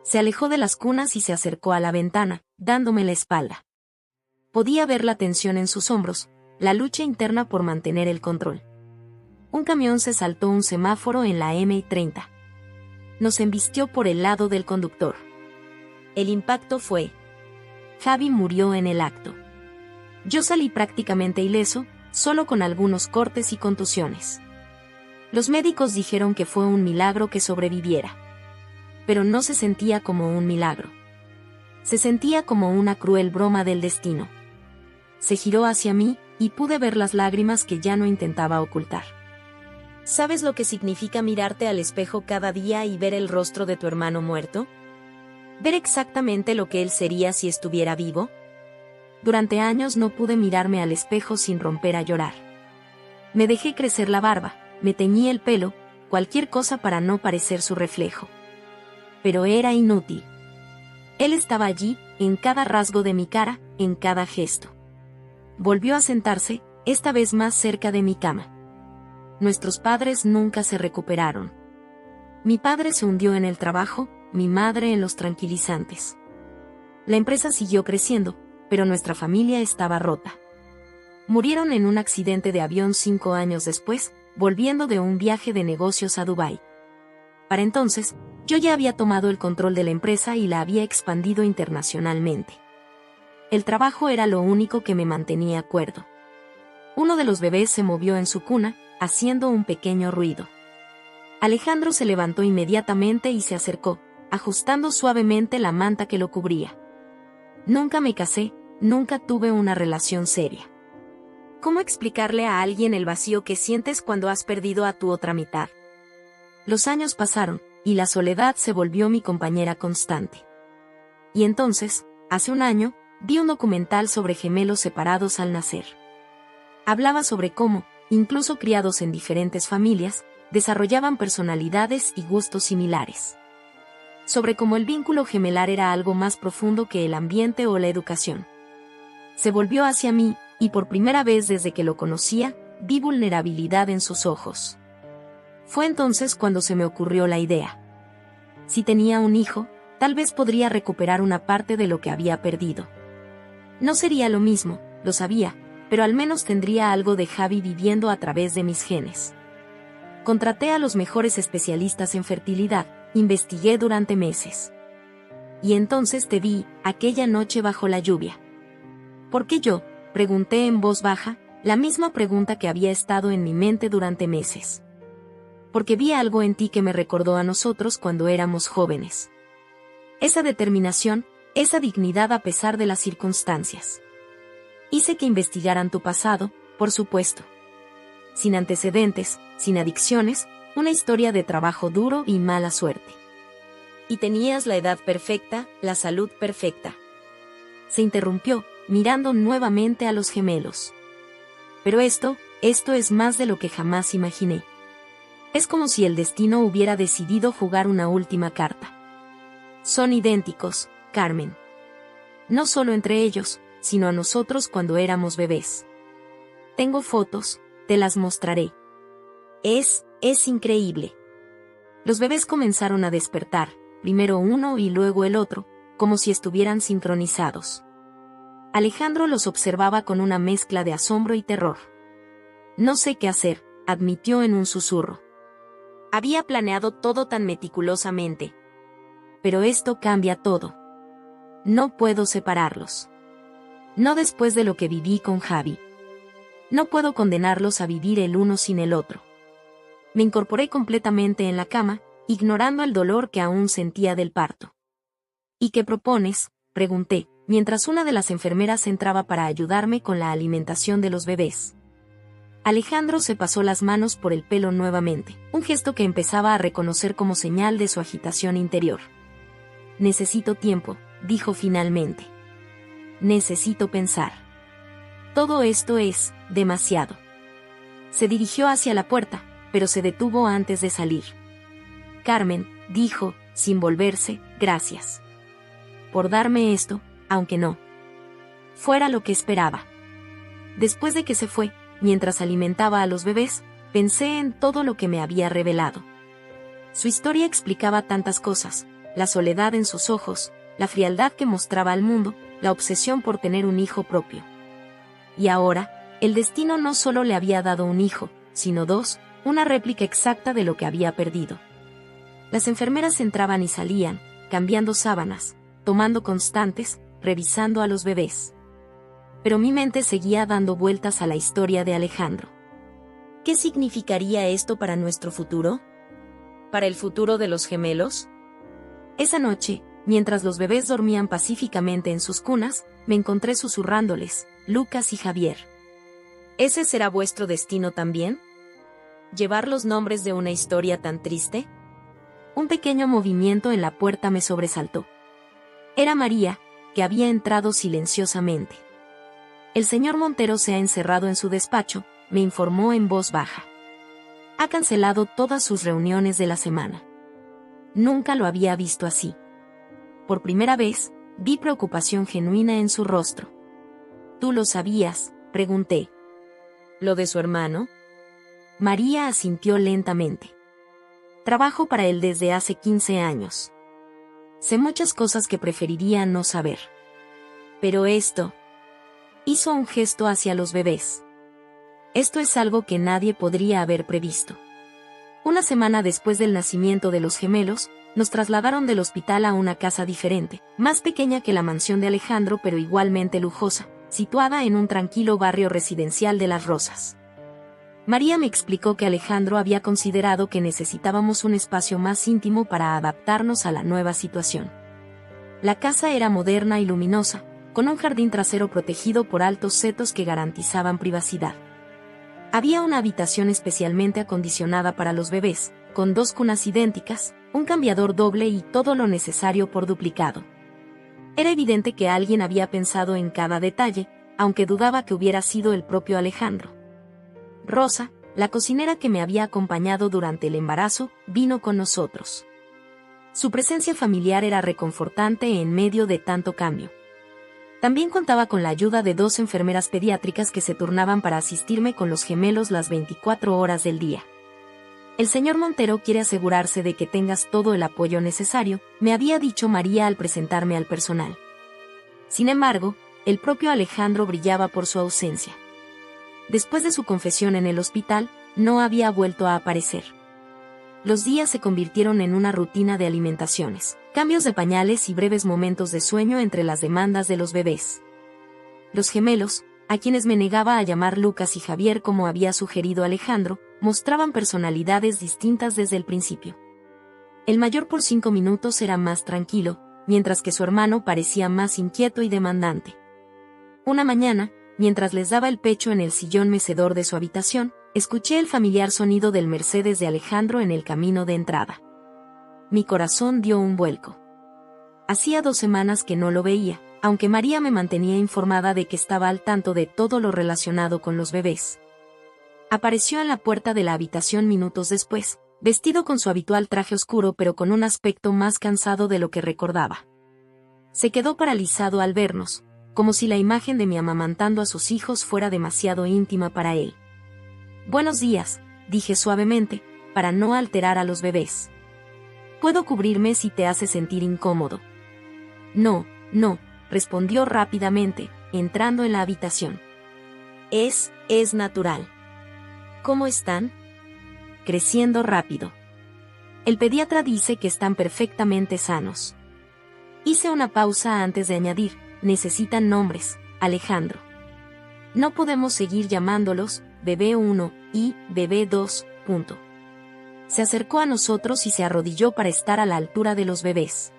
Se alejó de las cunas y se acercó a la ventana, dándome la espalda. Podía ver la tensión en sus hombros, la lucha interna por mantener el control. Un camión se saltó un semáforo en la M30. Nos embistió por el lado del conductor. El impacto fue. Javi murió en el acto. Yo salí prácticamente ileso, solo con algunos cortes y contusiones. Los médicos dijeron que fue un milagro que sobreviviera. Pero no se sentía como un milagro. Se sentía como una cruel broma del destino. Se giró hacia mí, y pude ver las lágrimas que ya no intentaba ocultar. ¿Sabes lo que significa mirarte al espejo cada día y ver el rostro de tu hermano muerto? ¿Ver exactamente lo que él sería si estuviera vivo? Durante años no pude mirarme al espejo sin romper a llorar. Me dejé crecer la barba, me teñí el pelo, cualquier cosa para no parecer su reflejo. Pero era inútil. Él estaba allí, en cada rasgo de mi cara, en cada gesto. Volvió a sentarse, esta vez más cerca de mi cama. Nuestros padres nunca se recuperaron. Mi padre se hundió en el trabajo, mi madre en los tranquilizantes. La empresa siguió creciendo, pero nuestra familia estaba rota. Murieron en un accidente de avión 5 años después, volviendo de un viaje de negocios a Dubái. Para entonces, yo ya había tomado el control de la empresa y la había expandido internacionalmente. El trabajo era lo único que me mantenía cuerdo. Uno de los bebés se movió en su cuna, haciendo un pequeño ruido. Alejandro se levantó inmediatamente y se acercó, ajustando suavemente la manta que lo cubría. Nunca me casé, nunca tuve una relación seria. ¿Cómo explicarle a alguien el vacío que sientes cuando has perdido a tu otra mitad? Los años pasaron, y la soledad se volvió mi compañera constante. Y entonces, hace un año, vi un documental sobre gemelos separados al nacer. Hablaba sobre cómo, incluso criados en diferentes familias, desarrollaban personalidades y gustos similares. Sobre cómo el vínculo gemelar era algo más profundo que el ambiente o la educación. Se volvió hacia mí, y por primera vez desde que lo conocía, vi vulnerabilidad en sus ojos. Fue entonces cuando se me ocurrió la idea. Si tenía un hijo, tal vez podría recuperar una parte de lo que había perdido. No sería lo mismo, lo sabía, pero al menos tendría algo de Javi viviendo a través de mis genes. Contraté a los mejores especialistas en fertilidad, investigué durante meses. Y entonces te vi, aquella noche bajo la lluvia. ¿Por qué yo?, pregunté en voz baja, la misma pregunta que había estado en mi mente durante meses. Porque vi algo en ti que me recordó a nosotros cuando éramos jóvenes. Esa determinación, esa dignidad a pesar de las circunstancias. Hice que investigaran tu pasado, por supuesto. Sin antecedentes, sin adicciones, una historia de trabajo duro y mala suerte. Y tenías la edad perfecta, la salud perfecta. Se interrumpió, mirando nuevamente a los gemelos. Pero esto es más de lo que jamás imaginé. Es como si el destino hubiera decidido jugar una última carta. Son idénticos, Carmen. No solo entre ellos, sino a nosotros cuando éramos bebés. Tengo fotos, te las mostraré. Es increíble. Los bebés comenzaron a despertar, primero uno y luego el otro, como si estuvieran sincronizados. Alejandro los observaba con una mezcla de asombro y terror. No sé qué hacer, admitió en un susurro. Había planeado todo tan meticulosamente. Pero esto cambia todo. No puedo separarlos. No después de lo que viví con Javi. No puedo condenarlos a vivir el uno sin el otro. Me incorporé completamente en la cama, ignorando el dolor que aún sentía del parto. ¿Y qué propones?, pregunté, mientras una de las enfermeras entraba para ayudarme con la alimentación de los bebés. Alejandro se pasó las manos por el pelo nuevamente, un gesto que empezaba a reconocer como señal de su agitación interior. Necesito tiempo, dijo finalmente. Necesito pensar. Todo esto es demasiado. Se dirigió hacia la puerta, pero se detuvo antes de salir. Carmen, dijo, sin volverse, gracias. Por darme esto, aunque no fuera lo que esperaba. Después de que se fue, mientras alimentaba a los bebés, pensé en todo lo que me había revelado. Su historia explicaba tantas cosas, la soledad en sus ojos, la frialdad que mostraba al mundo, la obsesión por tener un hijo propio. Y ahora, el destino no solo le había dado un hijo, sino dos, una réplica exacta de lo que había perdido. Las enfermeras entraban y salían, cambiando sábanas, tomando constantes, revisando a los bebés. Pero mi mente seguía dando vueltas a la historia de Alejandro. ¿Qué significaría esto para nuestro futuro? ¿Para el futuro de los gemelos? Esa noche, mientras los bebés dormían pacíficamente en sus cunas, me encontré susurrándoles, Lucas y Javier. ¿Ese será vuestro destino también? ¿Llevar los nombres de una historia tan triste? Un pequeño movimiento en la puerta me sobresaltó. Era María, que había entrado silenciosamente. El señor Montero se ha encerrado en su despacho, me informó en voz baja. Ha cancelado todas sus reuniones de la semana. Nunca lo había visto así. Por primera vez, vi preocupación genuina en su rostro. ¿Tú lo sabías?, pregunté. ¿Lo de su hermano? María asintió lentamente. Trabajo para él desde hace 15 años. Sé muchas cosas que preferiría no saber. Pero esto... Hizo un gesto hacia los bebés. Esto es algo que nadie podría haber previsto. Una semana después del nacimiento de los gemelos, nos trasladaron del hospital a una casa diferente, más pequeña que la mansión de Alejandro pero igualmente lujosa, situada en un tranquilo barrio residencial de Las Rosas. María me explicó que Alejandro había considerado que necesitábamos un espacio más íntimo para adaptarnos a la nueva situación. La casa era moderna y luminosa, con un jardín trasero protegido por altos setos que garantizaban privacidad. Había una habitación especialmente acondicionada para los bebés, con 2 cunas idénticas, un cambiador doble y todo lo necesario por duplicado. Era evidente que alguien había pensado en cada detalle, aunque dudaba que hubiera sido el propio Alejandro. Rosa, la cocinera que me había acompañado durante el embarazo, vino con nosotros. Su presencia familiar era reconfortante en medio de tanto cambio. También contaba con la ayuda de 2 enfermeras pediátricas que se turnaban para asistirme con los gemelos las 24 horas del día. El señor Montero quiere asegurarse de que tengas todo el apoyo necesario, me había dicho María al presentarme al personal. Sin embargo, el propio Alejandro brillaba por su ausencia. Después de su confesión en el hospital, no había vuelto a aparecer. Los días se convirtieron en una rutina de alimentaciones, cambios de pañales y breves momentos de sueño entre las demandas de los bebés. Los gemelos, a quienes me negaba a llamar Lucas y Javier como había sugerido Alejandro, mostraban personalidades distintas desde el principio. El mayor por 5 minutos era más tranquilo, mientras que su hermano parecía más inquieto y demandante. Una mañana, mientras les daba el pecho en el sillón mecedor de su habitación, escuché el familiar sonido del Mercedes de Alejandro en el camino de entrada. Mi corazón dio un vuelco. Hacía 2 semanas que no lo veía, aunque María me mantenía informada de que estaba al tanto de todo lo relacionado con los bebés. Apareció en la puerta de la habitación minutos después, vestido con su habitual traje oscuro pero con un aspecto más cansado de lo que recordaba. Se quedó paralizado al vernos, como si la imagen de mi amamantando a sus hijos fuera demasiado íntima para él. «Buenos días», dije suavemente, para no alterar a los bebés. «Puedo cubrirme si te hace sentir incómodo». «No, no», respondió rápidamente, entrando en la habitación. Es natural». «¿Cómo están?» «Creciendo rápido». «El pediatra dice que están perfectamente sanos». Hice una pausa antes de añadir, «necesitan nombres, Alejandro. No podemos seguir llamándolos bebé 1 y bebé 2, punto». Se acercó a nosotros y se arrodilló para estar a la altura de los bebés.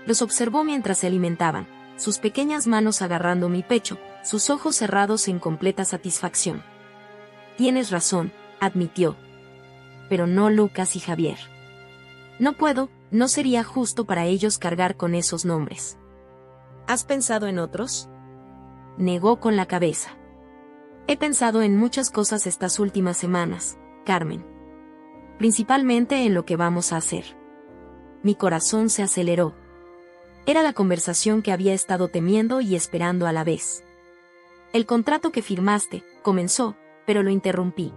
Los observó mientras se alimentaban, sus pequeñas manos agarrando mi pecho, sus ojos cerrados en completa satisfacción. «Tienes razón», admitió. «Pero no Lucas y Javier. No puedo, no sería justo para ellos cargar con esos nombres». «¿Has pensado en otros?», negó con la cabeza. «He pensado en muchas cosas estas últimas semanas, Carmen. Principalmente en lo que vamos a hacer». Mi corazón se aceleró. Era la conversación que había estado temiendo y esperando a la vez. «El contrato que firmaste», comenzó, pero lo interrumpí.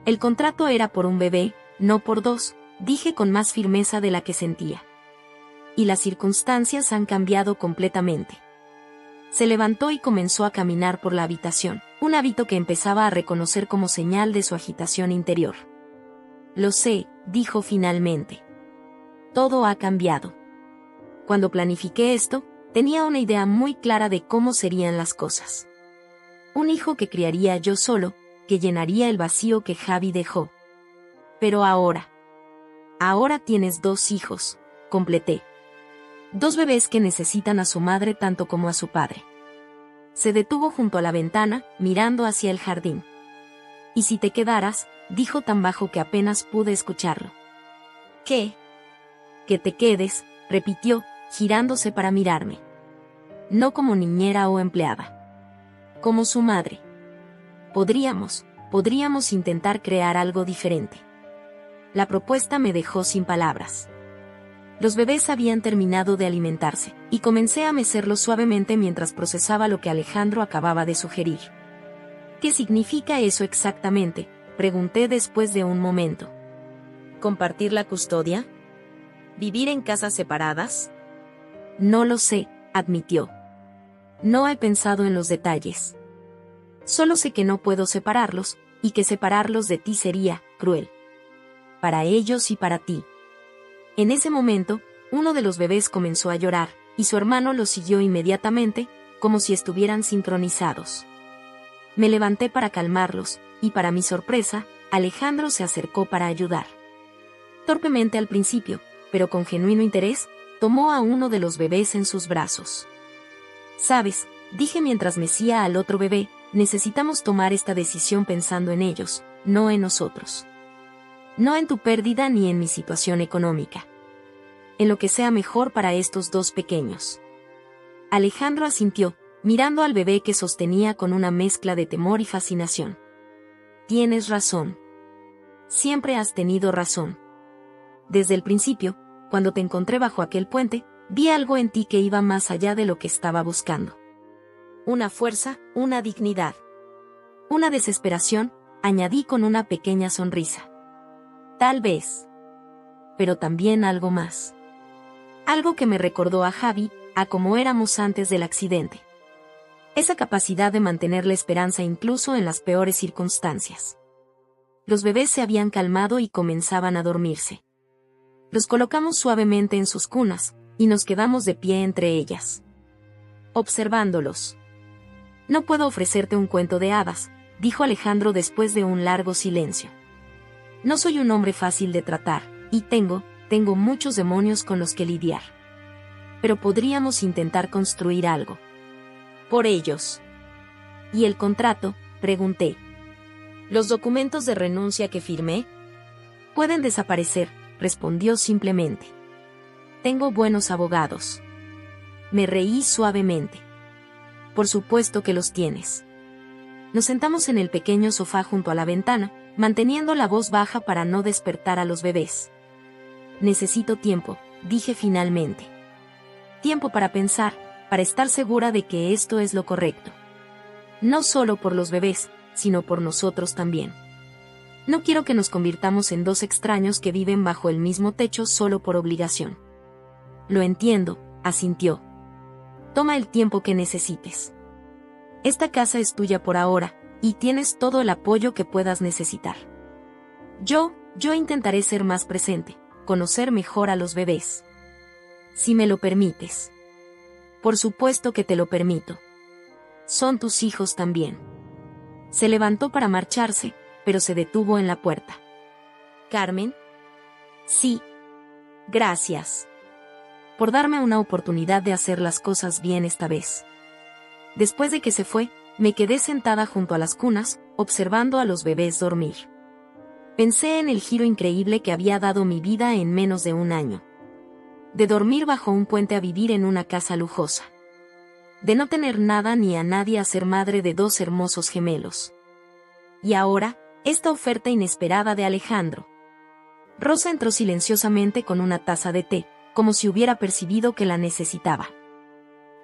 «El contrato era por un bebé, no por 2, dije con más firmeza de la que sentía. Y las circunstancias han cambiado completamente». Se levantó y comenzó a caminar por la habitación, un hábito que empezaba a reconocer como señal de su agitación interior. «Lo sé», dijo finalmente. «Todo ha cambiado. Cuando planifiqué esto, tenía una idea muy clara de cómo serían las cosas. Un hijo que criaría yo solo, que llenaría el vacío que Javi dejó. Pero ahora tienes 2 hijos», completé. 2 bebés que necesitan a su madre tanto como a su padre. Se detuvo junto a la ventana, mirando hacia el jardín. «Y si te quedaras», dijo tan bajo que apenas pude escucharlo. «¿Qué?» «Que te quedes», repitió, girándose para mirarme. «No como niñera o empleada. Como su madre. Podríamos intentar crear algo diferente». La propuesta me dejó sin palabras. Los bebés habían terminado de alimentarse, y comencé a mecerlos suavemente mientras procesaba lo que Alejandro acababa de sugerir. «¿Qué significa eso exactamente?», pregunté después de un momento. «¿Compartir la custodia?». ¿Vivir en casas separadas? No lo sé, admitió. No he pensado en los detalles. Solo sé que no puedo separarlos, y que separarlos de ti sería cruel. Para ellos y para ti. En ese momento, uno de los bebés comenzó a llorar, y su hermano lo siguió inmediatamente, como si estuvieran sincronizados. Me levanté para calmarlos, y para mi sorpresa, Alejandro se acercó para ayudar. Torpemente al principio, pero con genuino interés, tomó a uno de los bebés en sus brazos. «Sabes», dije mientras mecía al otro bebé, «necesitamos tomar esta decisión pensando en ellos, no en nosotros. No en tu pérdida ni en mi situación económica. En lo que sea mejor para estos dos pequeños». Alejandro asintió, mirando al bebé que sostenía con una mezcla de temor y fascinación. «Tienes razón. Siempre has tenido razón. Desde el principio, cuando te encontré bajo aquel puente, vi algo en ti que iba más allá de lo que estaba buscando. Una fuerza, una dignidad. Una desesperación», añadí con una pequeña sonrisa. «Tal vez. Pero también algo más. Algo que me recordó a Javi, a cómo éramos antes del accidente. Esa capacidad de mantener la esperanza incluso en las peores circunstancias». Los bebés se habían calmado y comenzaban a dormirse. Los colocamos suavemente en sus cunas, y nos quedamos de pie entre ellas, observándolos. «No puedo ofrecerte un cuento de hadas», dijo Alejandro después de un largo silencio. «No soy un hombre fácil de tratar, y tengo muchos demonios con los que lidiar. Pero podríamos intentar construir algo. Por ellos». «¿Y el contrato?», pregunté. «¿Los documentos de renuncia que firmé?» «Pueden desaparecer», respondió simplemente. «Tengo buenos abogados». Me reí suavemente. «Por supuesto que los tienes». Nos sentamos en el pequeño sofá junto a la ventana, manteniendo la voz baja para no despertar a los bebés. «Necesito tiempo», dije finalmente. «Tiempo para pensar, para estar segura de que esto es lo correcto. No solo por los bebés, sino por nosotros también. No quiero que nos convirtamos en dos extraños que viven bajo el mismo techo solo por obligación». «Lo entiendo», asintió. «Toma el tiempo que necesites. Esta casa es tuya por ahora, y tienes todo el apoyo que puedas necesitar. Yo intentaré ser más presente, conocer mejor a los bebés. Si me lo permites». «Por supuesto que te lo permito. Son tus hijos también». Se levantó para marcharse, pero se detuvo en la puerta. «¿Carmen?» «Sí. Gracias. Por darme una oportunidad de hacer las cosas bien esta vez». Después de que se fue, me quedé sentada junto a las cunas, observando a los bebés dormir. Pensé en el giro increíble que había dado mi vida en menos de un año. De dormir bajo un puente a vivir en una casa lujosa. De no tener nada ni a nadie a ser madre de dos hermosos gemelos. Y ahora, esta oferta inesperada de Alejandro. Rosa entró silenciosamente con una taza de té, como si hubiera percibido que la necesitaba.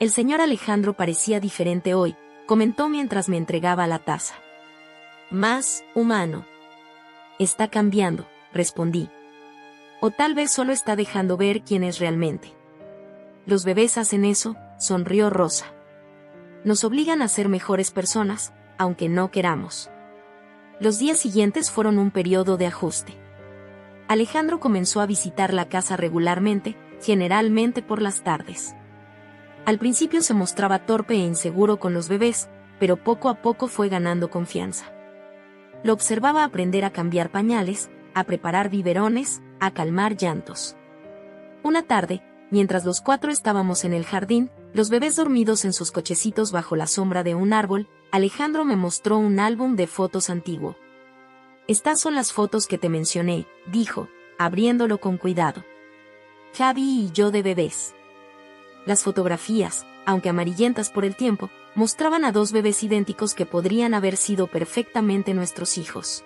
«El señor Alejandro parecía diferente hoy», comentó mientras me entregaba la taza. «Más humano». «Está cambiando», respondí. «O tal vez solo está dejando ver quién es realmente». «Los bebés hacen eso», sonrió Rosa. «Nos obligan a ser mejores personas, aunque no queramos». Los días siguientes fueron un periodo de ajuste. Alejandro comenzó a visitar la casa regularmente, generalmente por las tardes. Al principio se mostraba torpe e inseguro con los bebés, pero poco a poco fue ganando confianza. Lo observaba aprender a cambiar pañales, a preparar biberones, a calmar llantos. Una tarde, mientras los cuatro estábamos en el jardín, los bebés dormidos en sus cochecitos bajo la sombra de un árbol, Alejandro me mostró un álbum de fotos antiguo. «Estas son las fotos que te mencioné», dijo, abriéndolo con cuidado. «Javi y yo de bebés». Las fotografías, aunque amarillentas por el tiempo, mostraban a dos bebés idénticos que podrían haber sido perfectamente nuestros hijos.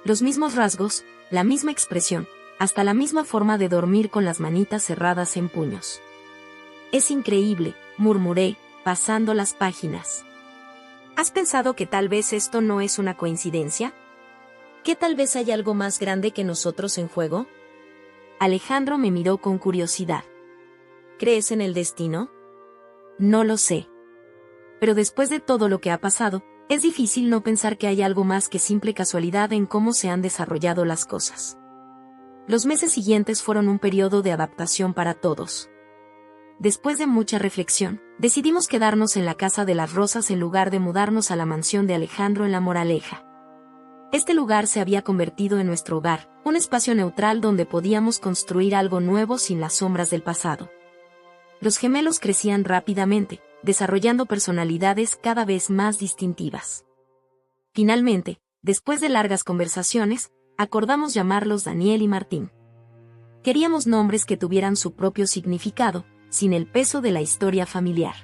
Los mismos rasgos, la misma expresión, hasta la misma forma de dormir con las manitas cerradas en puños. «Es increíble», murmuré, pasando las páginas. ¿Has pensado que tal vez esto no es una coincidencia? ¿Que tal vez hay algo más grande que nosotros en juego? Alejandro me miró con curiosidad. ¿Crees en el destino? No lo sé. Pero después de todo lo que ha pasado, es difícil no pensar que hay algo más que simple casualidad en cómo se han desarrollado las cosas. Los meses siguientes fueron un periodo de adaptación para todos. Después de mucha reflexión, decidimos quedarnos en la Casa de las Rosas en lugar de mudarnos a la mansión de Alejandro en La Moraleja. Este lugar se había convertido en nuestro hogar, un espacio neutral donde podíamos construir algo nuevo sin las sombras del pasado. Los gemelos crecían rápidamente, desarrollando personalidades cada vez más distintivas. Finalmente, después de largas conversaciones, acordamos llamarlos Daniel y Martín. Queríamos nombres que tuvieran su propio significado, sin el peso de la historia familiar.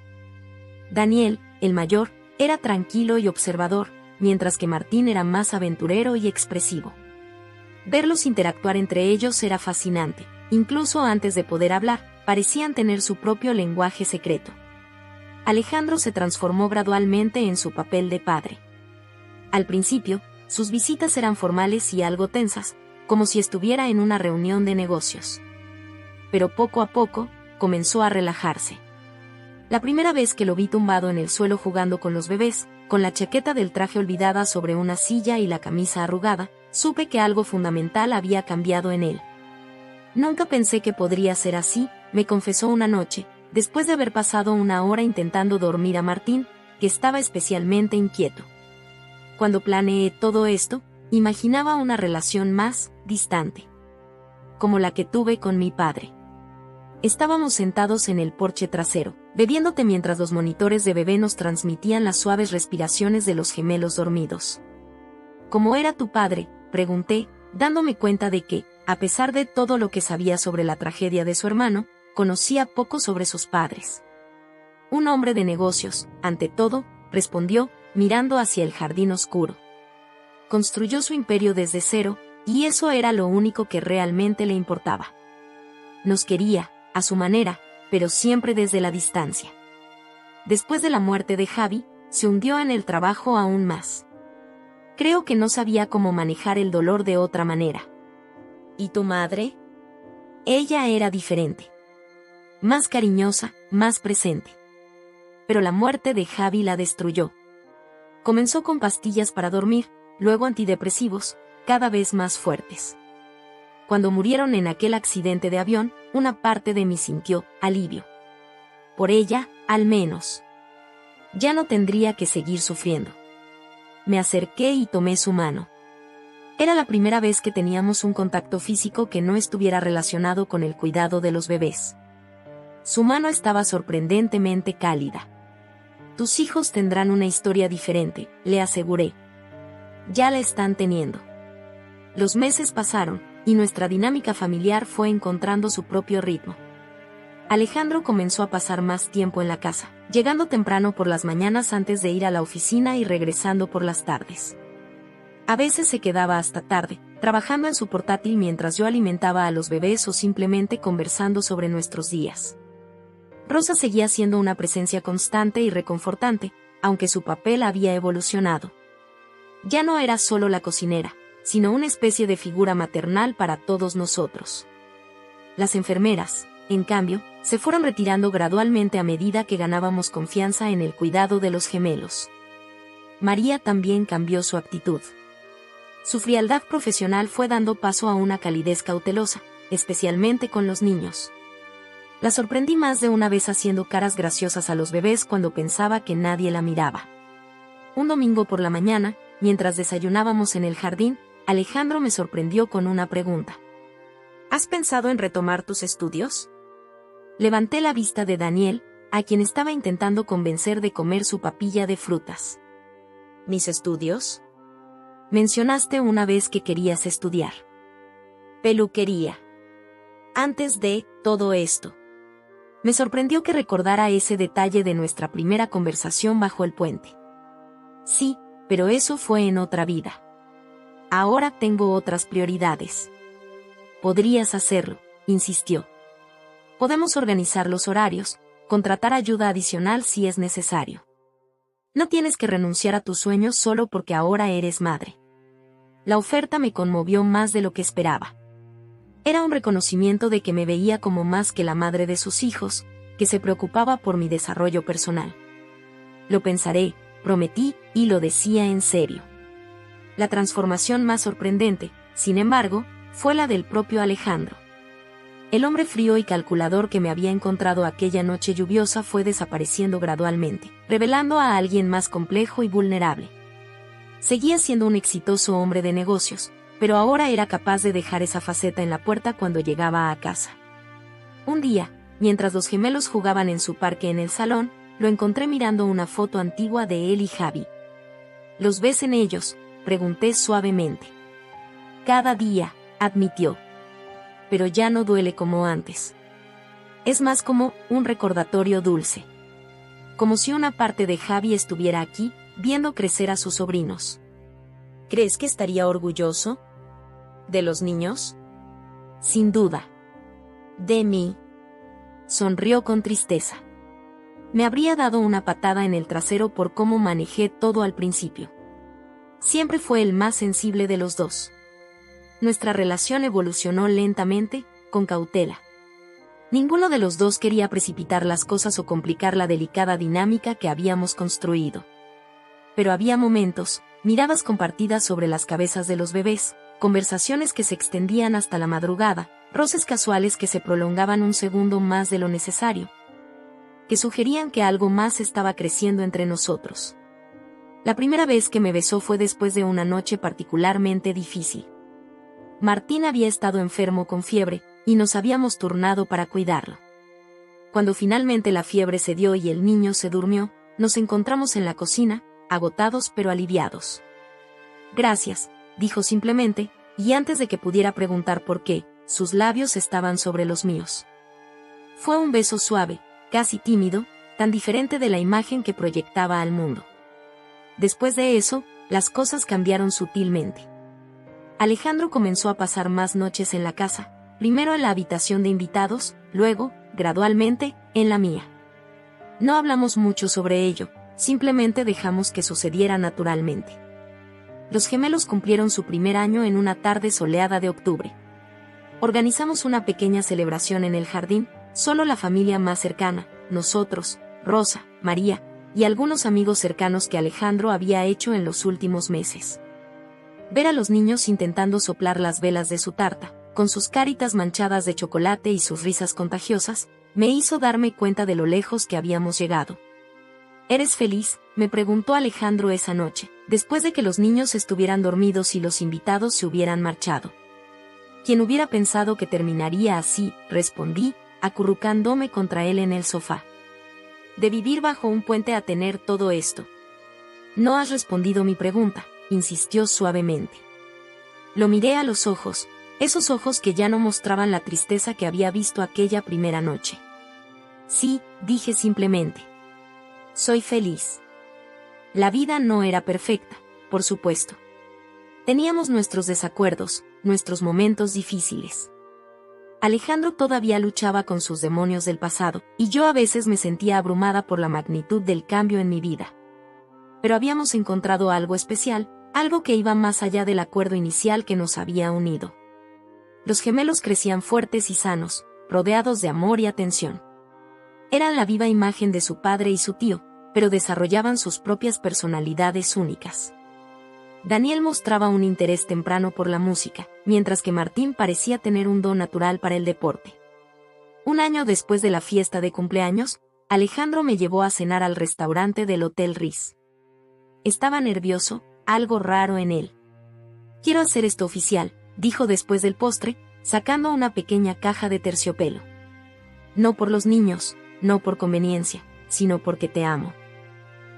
Daniel, el mayor, era tranquilo y observador, mientras que Martín era más aventurero y expresivo. Verlos interactuar entre ellos era fascinante, incluso antes de poder hablar, parecían tener su propio lenguaje secreto. Alejandro se transformó gradualmente en su papel de padre. Al principio, sus visitas eran formales y algo tensas, como si estuviera en una reunión de negocios. Pero poco a poco, comenzó a relajarse. La primera vez que lo vi tumbado en el suelo jugando con los bebés, con la chaqueta del traje olvidada sobre una silla y la camisa arrugada, supe que algo fundamental había cambiado en él. Nunca pensé que podría ser así, me confesó una noche, después de haber pasado una hora intentando dormir a Martín, que estaba especialmente inquieto. Cuando planeé todo esto, imaginaba una relación más distante, como la que tuve con mi padre. Estábamos sentados en el porche trasero, bebiendo té mientras los monitores de bebé nos transmitían las suaves respiraciones de los gemelos dormidos. ¿Cómo era tu padre?, pregunté, dándome cuenta de que, a pesar de todo lo que sabía sobre la tragedia de su hermano, conocía poco sobre sus padres. Un hombre de negocios, ante todo, respondió, mirando hacia el jardín oscuro. Construyó su imperio desde cero, y eso era lo único que realmente le importaba. Nos quería, a su manera, pero siempre desde la distancia. Después de la muerte de Javi, se hundió en el trabajo aún más. Creo que no sabía cómo manejar el dolor de otra manera. ¿Y tu madre? Ella era diferente. Más cariñosa, más presente. Pero la muerte de Javi la destruyó. Comenzó con pastillas para dormir, luego antidepresivos, cada vez más fuertes. Cuando murieron en aquel accidente de avión, una parte de mí sintió alivio. Por ella, al menos. Ya no tendría que seguir sufriendo. Me acerqué y tomé su mano. Era la primera vez que teníamos un contacto físico que no estuviera relacionado con el cuidado de los bebés. Su mano estaba sorprendentemente cálida. Tus hijos tendrán una historia diferente, le aseguré. Ya la están teniendo. Los meses pasaron, y nuestra dinámica familiar fue encontrando su propio ritmo. Alejandro comenzó a pasar más tiempo en la casa, llegando temprano por las mañanas antes de ir a la oficina y regresando por las tardes. A veces se quedaba hasta tarde, trabajando en su portátil mientras yo alimentaba a los bebés o simplemente conversando sobre nuestros días. Rosa seguía siendo una presencia constante y reconfortante, aunque su papel había evolucionado. Ya no era solo la cocinera, sino una especie de figura maternal para todos nosotros. Las enfermeras, en cambio, se fueron retirando gradualmente a medida que ganábamos confianza en el cuidado de los gemelos. María también cambió su actitud. Su frialdad profesional fue dando paso a una calidez cautelosa, especialmente con los niños. La sorprendí más de una vez haciendo caras graciosas a los bebés cuando pensaba que nadie la miraba. Un domingo por la mañana, mientras desayunábamos en el jardín, Alejandro me sorprendió con una pregunta. ¿Has pensado en retomar tus estudios? Levanté la vista de Daniel, a quien estaba intentando convencer de comer su papilla de frutas. ¿Mis estudios? Mencionaste una vez que querías estudiar peluquería. Antes de todo esto. Me sorprendió que recordara ese detalle de nuestra primera conversación bajo el puente. Sí, pero eso fue en otra vida. Ahora tengo otras prioridades. Podrías hacerlo, insistió. Podemos organizar los horarios, contratar ayuda adicional si es necesario. No tienes que renunciar a tus sueños solo porque ahora eres madre. La oferta me conmovió más de lo que esperaba. Era un reconocimiento de que me veía como más que la madre de sus hijos, que se preocupaba por mi desarrollo personal. Lo pensaré, prometí, y lo decía en serio. La transformación más sorprendente, sin embargo, fue la del propio Alejandro. El hombre frío y calculador que me había encontrado aquella noche lluviosa fue desapareciendo gradualmente, revelando a alguien más complejo y vulnerable. Seguía siendo un exitoso hombre de negocios, pero ahora era capaz de dejar esa faceta en la puerta cuando llegaba a casa. Un día, mientras los gemelos jugaban en su parque en el salón, lo encontré mirando una foto antigua de él y Javi. ¿Los ves en ellos?, pregunté suavemente. Cada día, admitió. Pero ya no duele como antes. Es más como un recordatorio dulce. Como si una parte de Javi estuviera aquí, viendo crecer a sus sobrinos. ¿Crees que estaría orgulloso? ¿De los niños? Sin duda. ¿De mí? Sonrió con tristeza. Me habría dado una patada en el trasero por cómo manejé todo al principio. Siempre fue el más sensible de los dos. Nuestra relación evolucionó lentamente, con cautela. Ninguno de los dos quería precipitar las cosas o complicar la delicada dinámica que habíamos construido. Pero había momentos, miradas compartidas sobre las cabezas de los bebés, conversaciones que se extendían hasta la madrugada, roces casuales que se prolongaban un segundo más de lo necesario, que sugerían que algo más estaba creciendo entre nosotros. La primera vez que me besó fue después de una noche particularmente difícil. Martín había estado enfermo con fiebre, y nos habíamos turnado para cuidarlo. Cuando finalmente la fiebre cedió y el niño se durmió, nos encontramos en la cocina, agotados pero aliviados. Gracias, dijo simplemente, y antes de que pudiera preguntar por qué, sus labios estaban sobre los míos. Fue un beso suave, casi tímido, tan diferente de la imagen que proyectaba al mundo. Después de eso, las cosas cambiaron sutilmente. Alejandro comenzó a pasar más noches en la casa, primero en la habitación de invitados, luego, gradualmente, en la mía. No hablamos mucho sobre ello, simplemente dejamos que sucediera naturalmente. Los gemelos cumplieron su primer año en una tarde soleada de octubre. Organizamos una pequeña celebración en el jardín, solo la familia más cercana, nosotros, Rosa, María, y algunos amigos cercanos que Alejandro había hecho en los últimos meses. Ver a los niños intentando soplar las velas de su tarta, con sus caritas manchadas de chocolate y sus risas contagiosas, me hizo darme cuenta de lo lejos que habíamos llegado. ¿Eres feliz?, me preguntó Alejandro esa noche, después de que los niños estuvieran dormidos y los invitados se hubieran marchado. ¿Quién hubiera pensado que terminaría así?, respondí, acurrucándome contra él en el sofá. De vivir bajo un puente a tener todo esto. No has respondido mi pregunta, insistió suavemente. Lo miré a los ojos, esos ojos que ya no mostraban la tristeza que había visto aquella primera noche. Sí, dije simplemente. Soy feliz. La vida no era perfecta, por supuesto. Teníamos nuestros desacuerdos, nuestros momentos difíciles. Alejandro todavía luchaba con sus demonios del pasado, y yo a veces me sentía abrumada por la magnitud del cambio en mi vida. Pero habíamos encontrado algo especial, algo que iba más allá del acuerdo inicial que nos había unido. Los gemelos crecían fuertes y sanos, rodeados de amor y atención. Eran la viva imagen de su padre y su tío, pero desarrollaban sus propias personalidades únicas. Daniel mostraba un interés temprano por la música, mientras que Martín parecía tener un don natural para el deporte. Un año después de la fiesta de cumpleaños, Alejandro me llevó a cenar al restaurante del Hotel Ritz. Estaba nervioso, algo raro en él. Quiero hacer esto oficial, dijo después del postre, sacando una pequeña caja de terciopelo. No por los niños, no por conveniencia, sino porque te amo.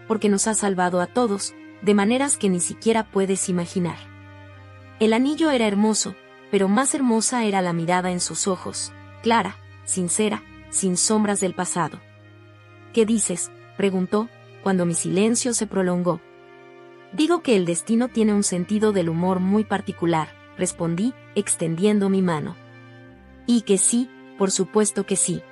Porque nos has salvado a todos, de maneras que ni siquiera puedes imaginar. El anillo era hermoso, pero más hermosa era la mirada en sus ojos, clara, sincera, sin sombras del pasado. ¿Qué dices?, preguntó, cuando mi silencio se prolongó. Digo que el destino tiene un sentido del humor muy particular, respondí, extendiendo mi mano. Y que sí, por supuesto que sí.